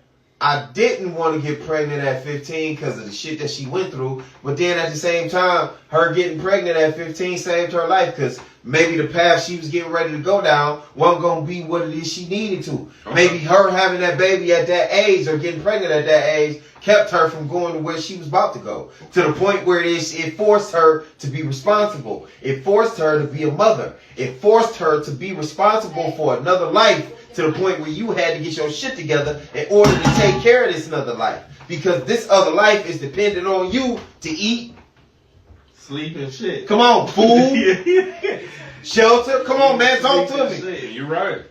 I didn't want to get pregnant at 15 because of the shit that she went through. But then at the same time, her getting pregnant at 15 saved her life because maybe the path she was getting ready to go down wasn't going to be what it is she needed to. Okay. Maybe her having that baby at that age or getting pregnant at that age kept her from going to where she was about to go. To the point where it forced her to be responsible. It forced her to be a mother. It forced her to be responsible for another life to the point where you had to get your shit together in order to take care of this another life. Because this other life is dependent on you to eat, Sleep and shit. come on, food, shelter. Come on, man, talk to me. You're right.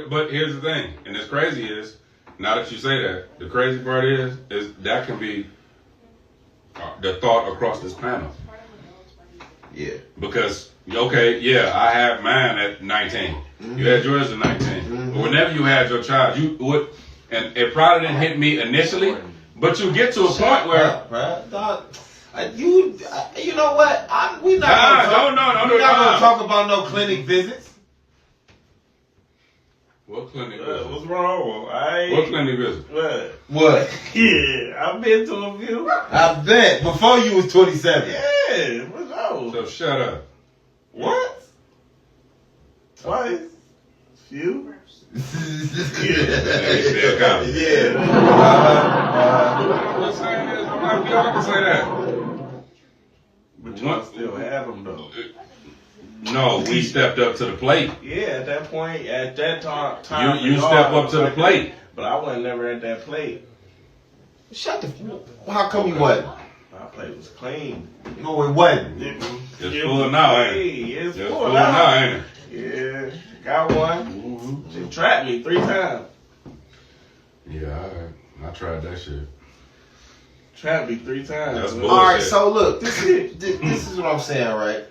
But here's the thing, and it's crazy is, now that you say that, the crazy part is that can be the thought across this panel. Yeah. Because, okay, yeah, I had mine at 19. Mm-hmm. You had yours at 19. Mm-hmm. But whenever you had your child, you would, and it probably didn't hit me initially, but you get to a point where... You know what? We're not don't going to talk about no clinic visits. What clinic visit? What's wrong? What clinic visit? What? Yeah, I've been to a few. I bet. Before you was 27. Yeah, what's wrong? So shut up. What? Twice? Few? Still coming. Yeah. What I'm saying is, I'm like, y'all can say that. But y'all still have them though. No, we stepped up to the plate. Yeah, at that point, at that time. You step up to the plate. But I wasn't never at that plate. Shut the. How come you wasn't? My plate was clean. No, it wasn't. It's full now, ain't it? It's It's full full now. now, ain't it? Yeah, got one. She trapped me 3 times. Yeah, I tried that shit. Trapped me 3 times. That's man. bull- All right, Bullshit. so look, this is what I'm saying, right?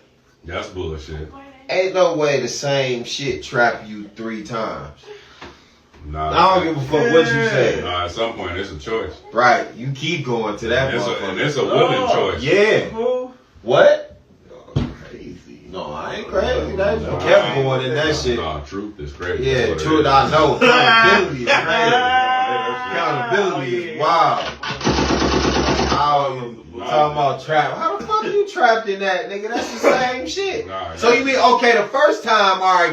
That's bullshit. Ain't no way the same shit trap you 3 times. Nah, I don't give a fuck what you say. Nah, at some point, it's a choice. Right, you keep going to that And motherfucker. it's a willing Oh, choice. Yeah. Who? What? Crazy. No, I ain't crazy. That you kept going in that shit. Nah, truth is crazy. Yeah, That's what true. it is. I know. Accountability is crazy. Yeah, Accountability is wild. Talking about trap. How the fuck you trapped in that, nigga? That's the same shit. Nah, So you mean, okay, the first time, all right,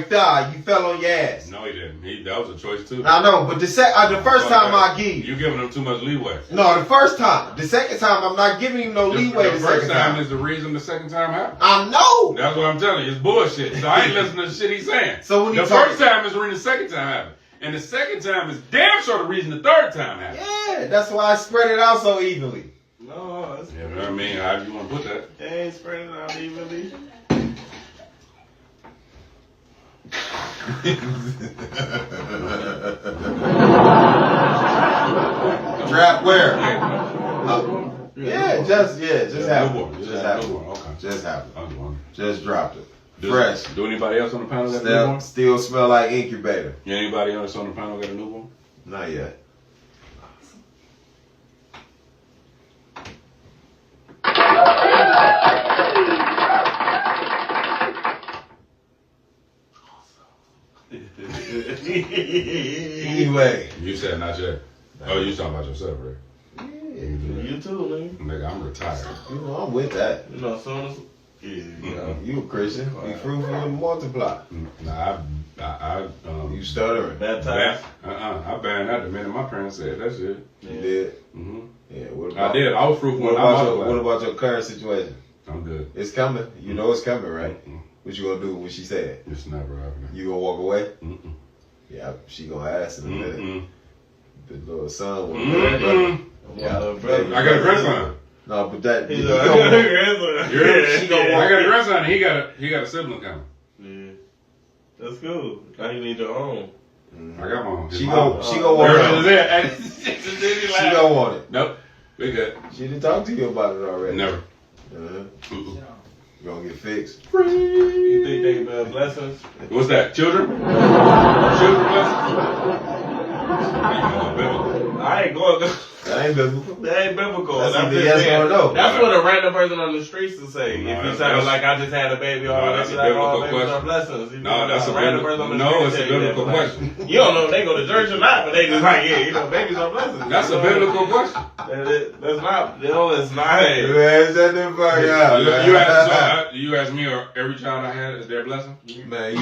you fell on your ass. No, he didn't. That was a choice too. I know, but the first time I give You giving him too much leeway. No, the first time. The second time, I'm not giving him no leeway. The first time is the reason the second time happened. I know. That's what I'm telling you. It's bullshit. So I ain't listening to the shit he's saying. So when he the first time is the reason the second time happened. And the second time is damn sure the reason the third time happened. Yeah, that's why I spread it out so evenly. No, it's, Yeah, you know what I mean? How do you want to put that? they ain't spreading out evenly. Trap where? Yeah. Just happened. Newborn. Just Just happened. newborn. Okay. Just happened. I was wondering. Just dropped it. Does- Fresh. Do anybody else on the panel got a newborn? Still smell like incubator. Yeah, anybody else on the panel got a newborn? Not yet. Anyway. You said not yet. Oh, you talking about yourself, right? Yeah, You too, nigga. Nigga, I'm retired. you know, I'm with that. You know, as soon as You a Christian. Be fruitful and multiply. Nah, You stuttering. baptized. I banned that the minute my parents said that shit. You did? Mm-hmm. Yeah. What I did. I was fruitful What when I about, was what about your current situation? I'm good. It's coming. You know it's coming, right? Mm-mm. What you gonna do when she said? It's never happening. You gonna walk away? Mm-mm. Yeah, she gonna ask in a minute. Mm-mm. The little son. Mm-mm. Yeah, brother. I got a grandson. No, but that. He's you like, gonna- You're- She gonna I walk got a grandson. He got a sibling coming. Yeah. That's cool. Now you need your own. I got my. She go want it. She don't want it. Nope. We good. She didn't talk to you about it already. Never. You gonna get fixed. You think they blessings? What's that? Children? Children blessings? I ain't going. That ain't biblical. That ain't biblical. That's I'm either just yes saying, or no. That's what a random person on the streets would say. No, if you that's- sound like I just had a baby, or No, that's that's a like, oh, biblical babies are question. blessings. You No, know, that's a random biblical- person on the no, street it's a tell you that, biblical but, like, question. You don't know if they go to church or not, but they just like, yeah, you know, babies are blessings. That's You a know? biblical question. That's not. No, it's not. Man, shut the fuck up. You asked me, or every child I had is their blessing? Man,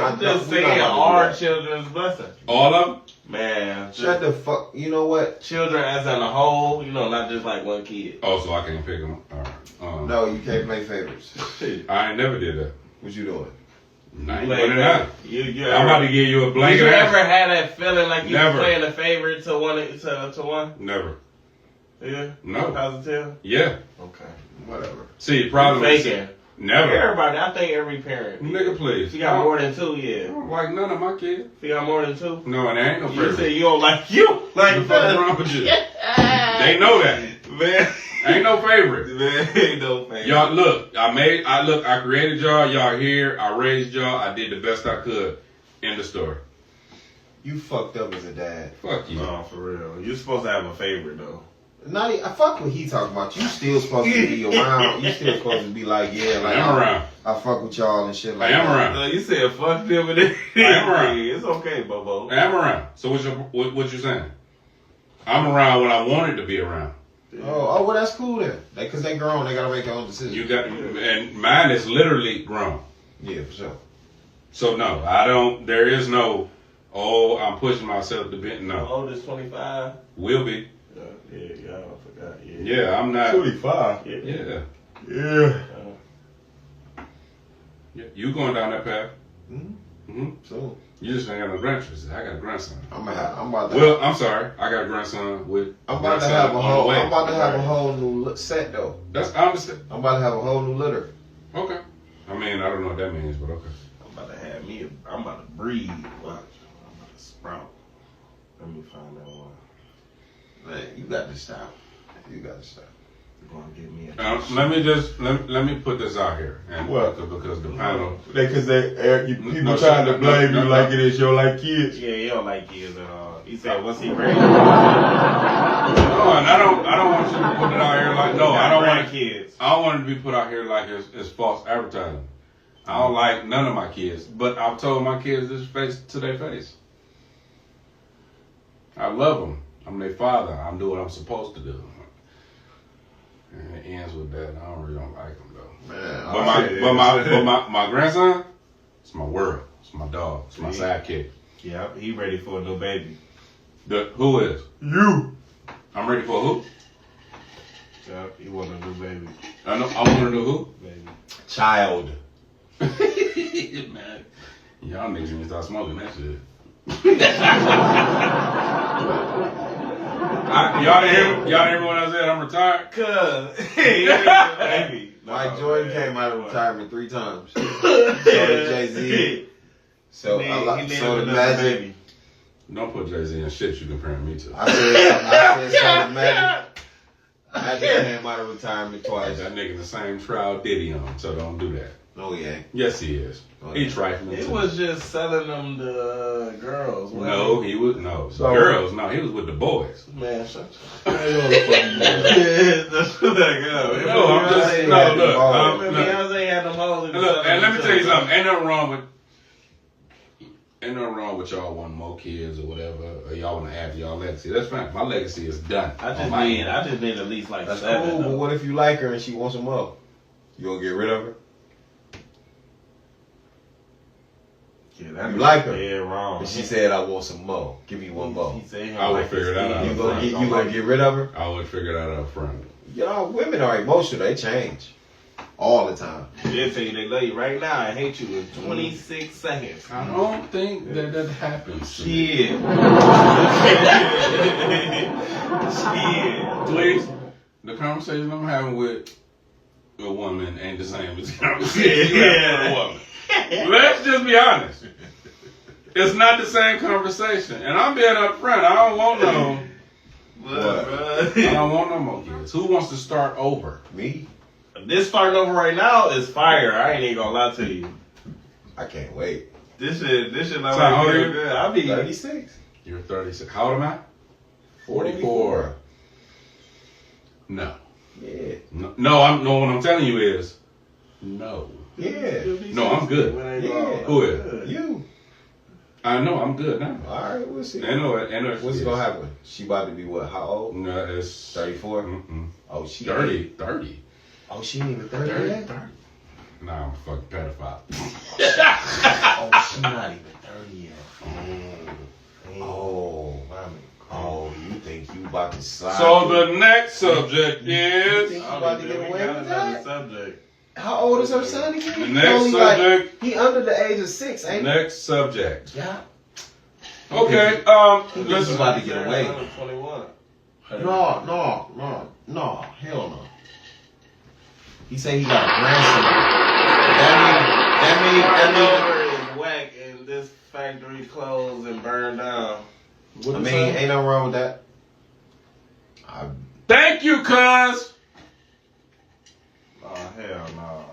I'm just saying, our children's blessing. All of them? Man, Shut the fuck. You know what? children as in a whole, you know, not just like one kid. Oh, so I can't pick them. All right. No, you can't make favorites. I ain't never did that. What you doing? I ain't Like, doing it now. You I'm about to give you a Did blanket you answer. ever had that feeling like you Never. were playing a favorite to one? Never. Yeah? No. Positive? Yeah. Okay. Whatever. See, the problem is Faking. never. Everybody, I think every parent. Nigga, please. If you got more than two, I yeah. don't like none of my kids. If you got more than two, No, and there ain't no you favorite. say you don't like you. Like, What the fuck is wrong with you? They know that. man. Ain't no favorite. Man, ain't no favorite. Y'all look, I created y'all here, I raised y'all, I did the best I could. End of story. You fucked up as a dad. Fuck you. No, for real. You're supposed to have a favorite, though. Not I fuck what he talking about. You still supposed to be around. You still supposed to be like, yeah, like I am around. I fuck with y'all and shit I like am that. around. No, you said fuck them and then. I am around. It's okay, Bobo. I am around. So what you saying? I'm around when I wanted to be around. Oh, well, that's cool then. Because they grown, they gotta make their own decisions. You got, and mine is literally grown. Yeah, for sure. So no, I don't. There is no. Oh, I'm pushing myself to be. No, Oldest 25. will be. Yeah, I forgot. Yeah. Yeah, I'm not. 25. Yeah. Yeah, Yeah. yeah. You going down that path? Mm-hmm. So You just ain't got no grandchildren. I got a grandson. I'm about to. Well, I'm sorry. I got a grandson with. I'm about to grandson have a on whole. the way. I'm about to have a whole new set though. I understand. I'm about to have a whole new litter. Okay. I mean, I don't know what that means, but okay. I'm about to have me. I'm about to breed. Watch. I'm about to sprout. Let me find that one. Man, you got to stop. You got to stop. You're gonna give me a. Let me just let me put this out here, and What? because the panel. Because people No, trying to blame you like it is your like kids. Yeah, he don't like kids at all. He said once he raised. No, and I don't want you to put it out here like no. I don't want kids. I don't want it to be put out here like it's false advertising. I don't like none of my kids, but I've told my kids this face to their face. I love them. I'm their father. I'm doing what I'm supposed to do. And it ends with that. I really don't like them though. Man, But my grandson, it's my world. It's my dog. It's my sidekick. Yeah, he ready for a new baby. Who is? you. I'm ready for who? Yeah, he want a new baby. I want to know who? Baby. Child. Man, y'all niggas need to start smoking that shit. Y'all didn't hear me when I said I'm retired? Cuz he ready for a baby. Mike Jordan came out of retirement 3 times. So did Jay-Z. So He the another Magic. baby. Don't put Jay-Z in shit you comparing me to. I said so the Magic. Magic came out of retirement twice. That nigga the same trial Diddy on, so don't do that. No, he ain't. Yes, he is. Oh, He yeah. trifling. He too. was just selling them to girls. wasn't No, he was no So- girls. No, he was with the boys. he? Man, shut No, up. That's what I got. No, I'm just Beyonce no. had Look, the balls. look, Beyonce had them hoes. look, and let me tell you something. Ain't nothing wrong with y'all wanting more kids or whatever, or y'all want to add to y'all legacy. That's fine. My legacy is done. I on just my need end. at least like That's 7. cool, but though. what if you like her and she wants some more? You gonna get rid of her? Yeah, that You like her? Yeah, wrong. And she said, I want some more. Give me one more. He said he I would like figure his that out. skin. You gonna get rid of her? I would figure that out front. Y'all, women are emotional. They change. All the time. They'll tell you they love you right now. I hate you in 26 seconds. I don't think that happens. Shit. Shit. Please, the conversation I'm having with a woman ain't the same as the conversation you have with a woman. Let's just be honest. It's not the same conversation. And I'm being upfront. I don't want no. I don't want no more kids. Who wants to start over? Me? This starting over right now is fire. I ain't even gonna lie to you. I can't wait. This shit like So how old are you? good. I'll be 36. You're 36. How old am I? 44. No. Yeah. No, what I'm telling you is no. Yeah. No, I'm good. Yeah. Who is? You. I know I'm good now. All right, we'll see. I know What's going to happen? She about to be what? How old? No, it's 34? Mm-mm. Oh, she 30. 30. Oh, she ain't even 30 30. yet? 30. Nah, I'm a fucking pedophile. Oh, she not even 30 yet. Oh, oh, you think you about to slide? So the next subject You is think you about to get away with that? Subject. How old is her son again? the He next only subject. he under the age of 6, ain't he? Next subject. Yeah. Okay. This is about to get away. 21. No, hell no. He said he got a grandson. That That is whack and this factory closed and burned down. I mean, ain't nothing wrong with that. Thank you, cuz. Oh hell no.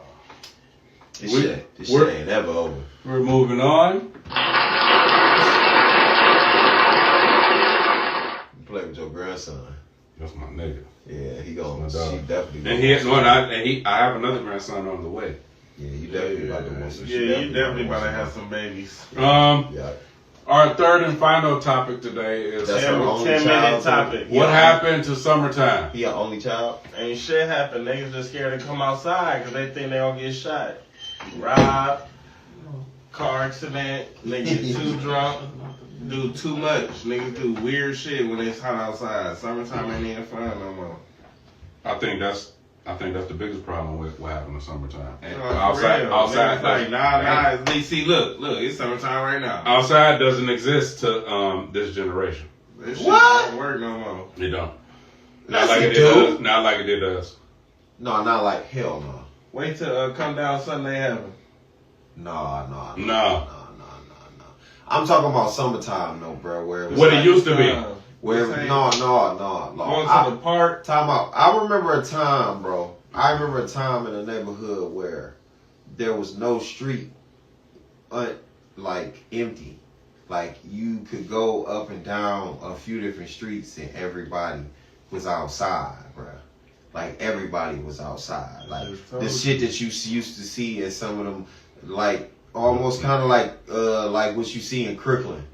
This shit ain't ever over. We're moving on. Play with your grandson. That's my nigga. Yeah, he gonna. My She dog. definitely. And he has no, I have another grandson on the way. Yeah, you definitely about to want some. Yeah, you definitely about to have some babies. Yeah. Our third and final topic today is That's her only 10-minute child. topic. what happened to summertime. He an only child. Ain't shit happen. Niggas just scared to come outside because they think they gonna get shot. Robbed, car accident, niggas too drunk, do too much. Niggas do weird shit when it's hot outside. Summertime ain't even fun no more. I think that's the biggest problem with what happened in summertime. And For outside, real. outside, Niggas like, nah. See, look, it's summertime right now. outside doesn't exist to this generation. This shit What? don't work no more. It don't. Yes, Not like it it do. does. Not like it did us. No, not like hell no. Wait till come down Sunday heaven. No. No. I'm talking about summertime, though, bro. Where it was What like, it used to be. Where This ain't- no. Going to the park. Time out. I remember a time, bro. I remember a time in the neighborhood where there was no street, like empty. Like you could go up and down a few different streets and everybody was outside, bro. Like everybody was outside. Like the shit that you used to see in some of them, like almost kind of like what you see in Kirkland.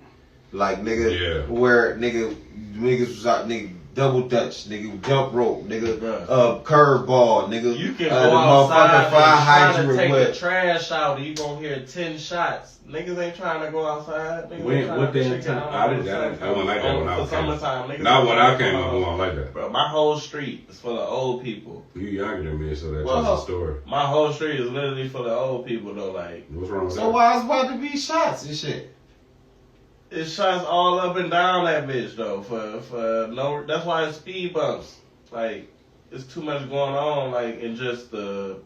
Like nigga, where niggas was out, nigga double dutch, nigga jump rope, nigga curve ball, nigga. You can the go outside motherfucking fire and try to hydrant take with. the trash out and you gonna hear 10 shots. Niggas ain't trying to go outside. Niggas ain't trying What to damn check time? out I didn't like that when I for was summertime. Niggas Not ain't when trying I to came go up out. along like that. Bro, my whole street is full of old people. You younger than me, so that's Well, a story. My whole street is literally full of old people though. Like, What's wrong with So that? why is about to be shots and shit? it's shots all up and down that bitch though. For no, that's why it's speed bumps. Like, it's too much going on. Like in just the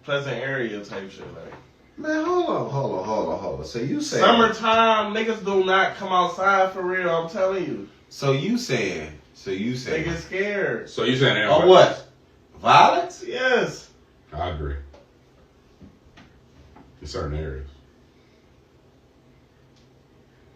pleasant area type shit. Like. Man, hold on. So you saying Summertime, niggas do not come outside for real. I'm telling you. So you saying They get scared. So you saying that? or what? Violence? Yes. I agree. In certain areas.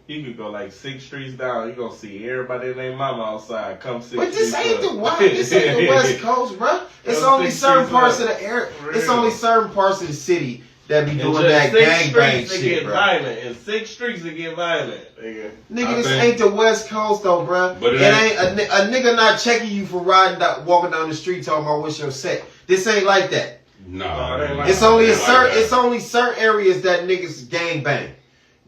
You could go like 6 streets down. You gonna see everybody and their mama outside. Come 6 But this streets ain't up. the West. This ain't the West Coast, bro. It's Those only big certain streets parts up. of the area. For It's real. only certain parts of the city that be And doing just that 6 gangbang streets to shit, get bro. violent. In 6 streets to get violent, nigga. Nigga, I this think- ain't the West Coast though, bro. But it it ain't a nigga not checking you for walking down the street talking about what's your set. This ain't like that. No, it ain't like It's that. only it ain't like that. it's only certain areas that niggas gang bang.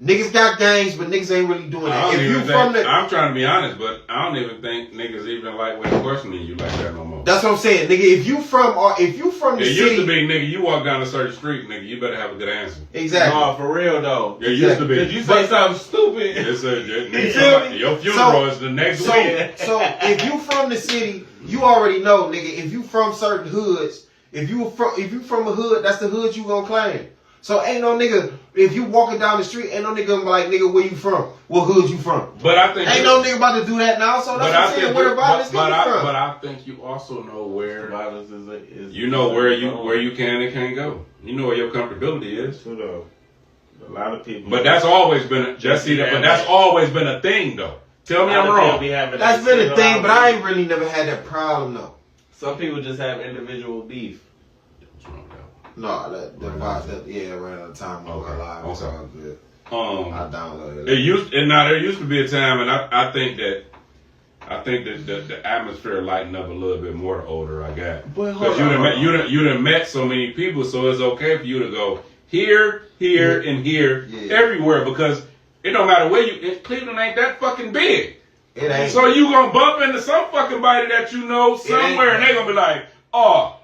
Niggas got gangs, but niggas ain't really doing I that. don't If even you think, from the, I'm trying to be honest, but I don't even think niggas even like when questioning you like that no more. that's what I'm saying, nigga. If you from the It city, used to be, nigga, you walk down a certain street, nigga, you better have a good answer. exactly. No, for real though. It used to be. If you say something stupid, It's a, feel nigga, me? your funeral is the next So, week. so if you from the city, you already know, nigga. If you from certain hoods, if you from a hood, that's the hood you gonna claim. So ain't no nigga, if you walking down the street, ain't no nigga gonna be like, nigga, where you from? What hood you from? But I think Ain't no nigga about to do that now, so that's what I'm saying. Where the violence coming from? But I think you also know where Violence is you know where you can and can't go. You know where your comfortability is. So though, a lot of people. But that's always been a, just see that. But that's always been a thing though. Tell me I'm wrong. That's been a thing, but I ain't really never had that problem though. Some people just have individual beef. What's wrong with that? No, yeah, right on time. Okay. Alive. It's Okay. all good. Um, I downloaded there it. used to be a time, and I think that the atmosphere lightened up a little bit more the older I got. But Because you done met so many people, so it's okay for you to go here, and here, everywhere, because it don't matter where you. Cleveland ain't that fucking big. It ain't. So you gonna bump into some fucking body that you know somewhere, and they gonna be like, "Oh,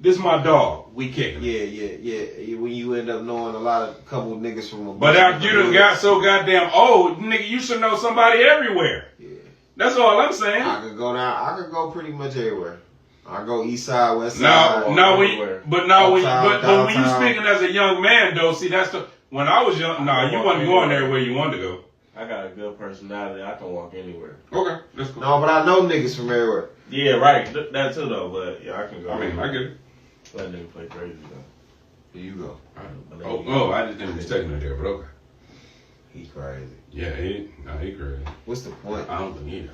this my dog. We kicking." Yeah. When you end up knowing a couple niggas from a. But after you done got so goddamn old, nigga, you should know somebody everywhere. Yeah. That's all I'm saying. I could go down. I could go pretty much everywhere. I go east side, west side. When you speaking as a young man though, see that's the when I was young. You wasn't going there where you wanted to go. I got a good personality. I can walk anywhere. Okay, that's cool. No, but I know niggas from everywhere. Yeah, right. That too though. But yeah, I can go. I mean, I get it. That nigga play crazy though. Here you go. I just didn't be taking it there, but okay. He crazy. Yeah, he crazy. What's the point? I don't think he.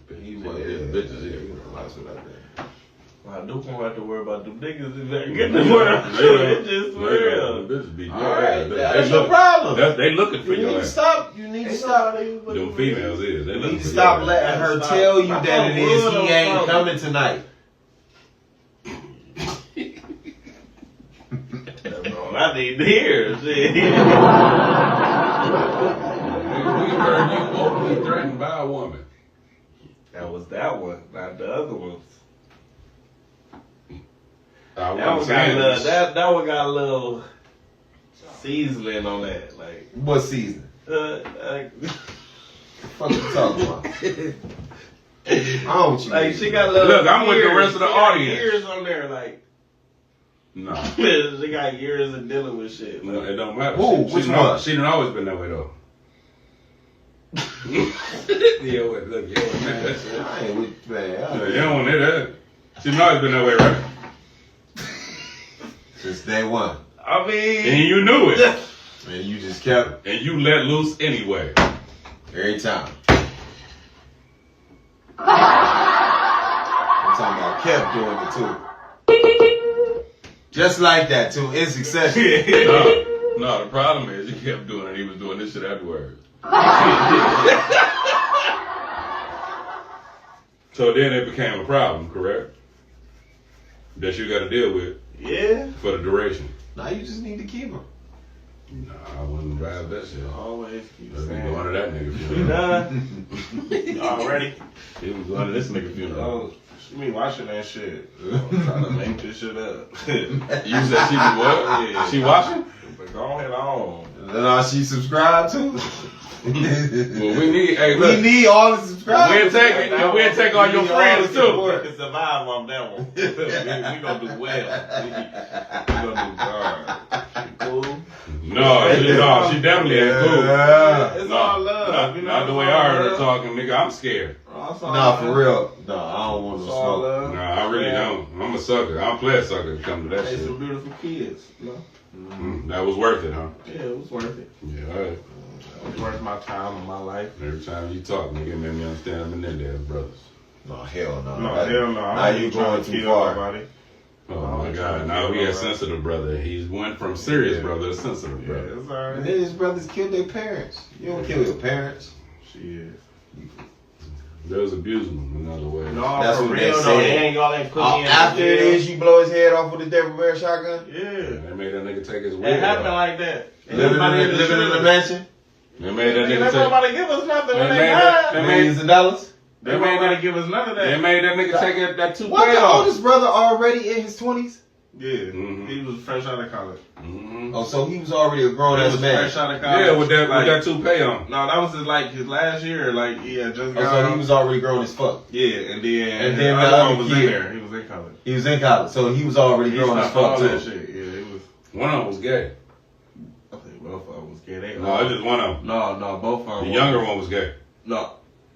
Bitches here. That's what I did. Well, I don't have to worry about them niggas if they get the word. It's just real. Bitches be Alright, that's your problem. They looking for You your need to ass. stop. You need to stop. Them females is. They You looking need to for stop your letting ass. her tell you that it is he ain't coming tonight. I need to hear shit. We heard you openly threatened by a woman. That was that one, not the other ones. That That one got a little seasoning on that, like. What season? Like, What you talking about? I don't want you. like she got a little. Look, I'm with the years. rest of the She got audience. Years on there, like. No. She got years of dealing with shit. No, it don't matter. Who? Which one? She done always been that way though. Look, I ain't with man. you don't want to hear that. She done always been that way, right? Since day one. I mean, And you knew it. And you just kept And you let loose anyway. every time. I'm talking about kept doing it too. Just like that too, in succession. No, the problem is he kept doing it. He was doing this shit afterwards. So then it became a problem, correct? That you got to deal with yeah. for the duration. Now you just need to keep her. Nah, I wouldn't drive that shit. Always keep Let's be saying. going to that nigga You funeral. done? Already? He was going to this nigga funeral. Oh, she be watching that shit. I'm trying to make this shit up. You said she was what? Yeah. She watching? But go ahead on. Then all she subscribed to. Well, we need. Hey, We look. need all the subscribers. We'll take all your friends We too. can survive on that one. we gonna do well. We gonna do good. Cool. No, she definitely ain't cool. Yeah. It's No, all love. Not the way I heard her talking, nigga. I'm scared. Nah, for real. No, I don't want no It's all smoke. love. Nah, I really don't. I'm a sucker. I'm a player sucker when it comes to that Hey, shit. some beautiful kids. You know? That was worth it, huh? Yeah, it was worth it. Yeah, all right. It was worth my time and my life. Every time you talk, nigga, it made me understand I'm Menendez brothers. No, hell no. No, hell no. Now you going too far. Oh my God! Now we a sensitive brother. He's went from serious brother to sensitive Yeah, brother. it's And alright. then his brothers killed their parents. You don't kill your parents. She is. There was abusing them another way. No, That's for what real they though. said. Y'all ain't put me in After it jail. is, you blow his head off with a devil bear shotgun. Yeah. They made that nigga take his It wig happened off. like that. Living in the mansion. They made that They nigga never take. nobody give us nothing when They they made died. that. They Millions made. of dollars. They made nobody give us none of They that. made that nigga take that toupee What, the off. oldest brother already in his 20s? Yeah. Mhm. He was fresh out of college. Mhm. Oh, so he was already a grown He ass was man. fresh out of college. Yeah, with Like, that toupee on. No, that was his last year. Like, yeah, just Oh, got so he was already grown as fuck. Yeah, and then And the then the other other one was in kid. there. He was in college. He was in college, so he was already He grown as stopped all fuck that too. shit. One of them was gay. I think both of them was gay. They No, it's just one of them. No, both of The them. younger one was gay. No,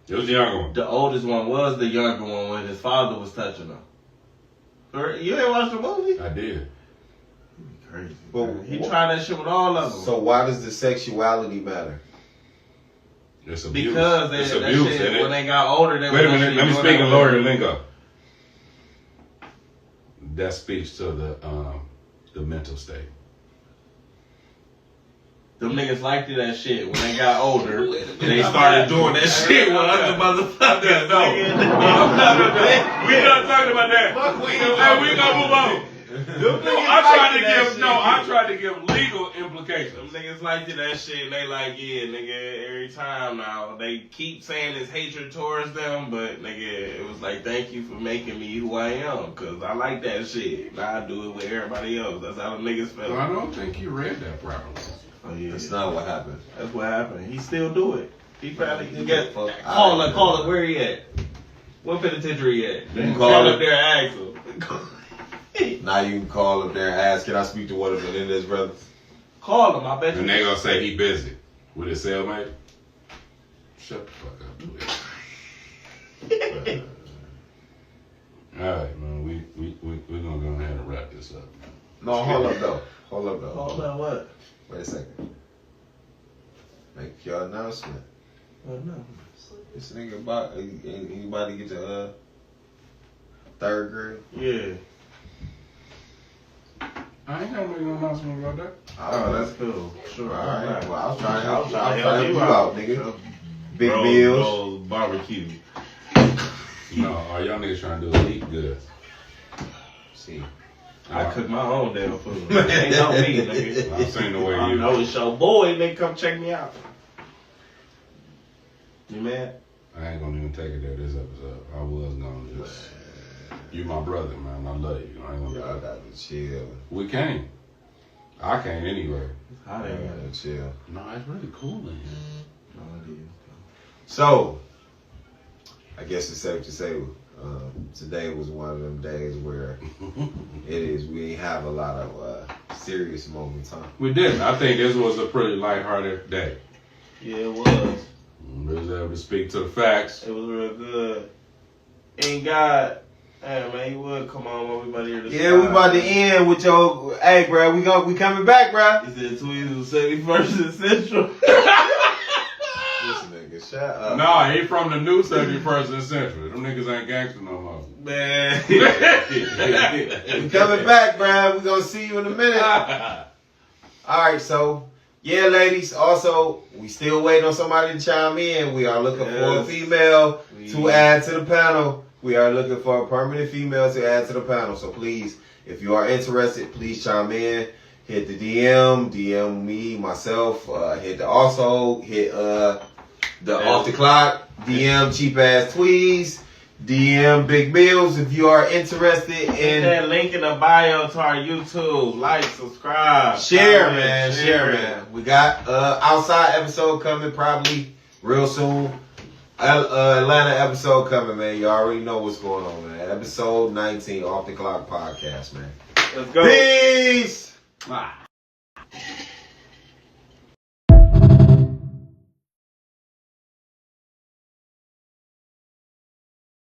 It was the younger one. the oldest one was the younger one when his father was touching him. Or, you ain't watched the movie? I did. crazy. But He tried that shit with all of them. So why does the sexuality matter? It's abuse. Because it's that abuse, shit, isn't it? when they got older, they Wait a was minute. Let me doing speak that in with- lawyer lingo. That speaks to the mental state. Them niggas liked that shit when they got older. They started doing that shit with other motherfuckers. We done talking about that. Hey, we gonna move on. I tried to give legal Them implications. niggas like that shit. They like, yeah, nigga, every time now. They keep saying it's hatred towards them, but nigga, it was like, thank you for making me who I am, because I like that shit. Now I do it with everybody else. That's how the niggas feel. I don't think you read that properly. Oh, yeah. That's not what happened. That's what happened. He still do it. He probably can get. Call it. Where he at? What penitentiary he at? You can Call call up it. there and ask him. Now you can call up there and ask, can I speak to one of Menendez brothers? Call him. I bet you. And they gonna say he busy with his cellmate. Shut the fuck up. All right, man. We gonna go ahead and wrap this up. No, hold up though. Hold on, what? Wait a second. Make your announcement. Oh, no. This nigga about anybody get to third grade? Yeah. I ain't gonna make no announcement about that. Oh, that's cool. Sure. All right. Well, I was trying to help you. I'll I was trying to help you out, nigga. Big Rose meals. Bowls barbecue. No, all y'all niggas trying to do is eat good. See. I cook my own damn food. Ain't no me, nigga. I've seen the way I you. know it's your boy. Nigga, come check me out. You mad? I ain't gonna even take it there this episode. I was gonna just. You my brother, man. I love you. I ain't gonna. Y'all got to chill. We can't. I can't anyway. How Y'all they got to chill. No, it's really cool in here. No, it is. So, I guess it's safe to say today was one of them days where we ain't have a lot of serious moments, huh? We didn't. I think this was a pretty lighthearted day. Yeah, it was. We was able to speak to the facts. It was real good. And God, hey man, you would come on when we about to hear this. Yeah, we about to end with your. Hey, bro, we coming back, bro. He said Tweez was 71st and Central. This nigga, shut up. Nah, he from the new 71st and Central. Them niggas ain't gangster no more. Man. We coming back, bro. We gonna see you in a minute. All right, so yeah, ladies. Also, we still waiting on somebody to chime in. We are looking for a female to add to the panel. We are looking for a permanent female to add to the panel. So please, if you are interested, please chime in. Hit the DM me, myself. Hit the off the clock. DM cheap ass Tweez. DM Big Bills if you are interested Hit in. that link in the bio to our YouTube. Like, subscribe. Share, comment, man. Share, man. We got outside episode coming probably real soon. Atlanta episode coming, man. You already know what's going on, man. Episode 19, Off the Clock podcast, man. Let's go. Peace. Ah.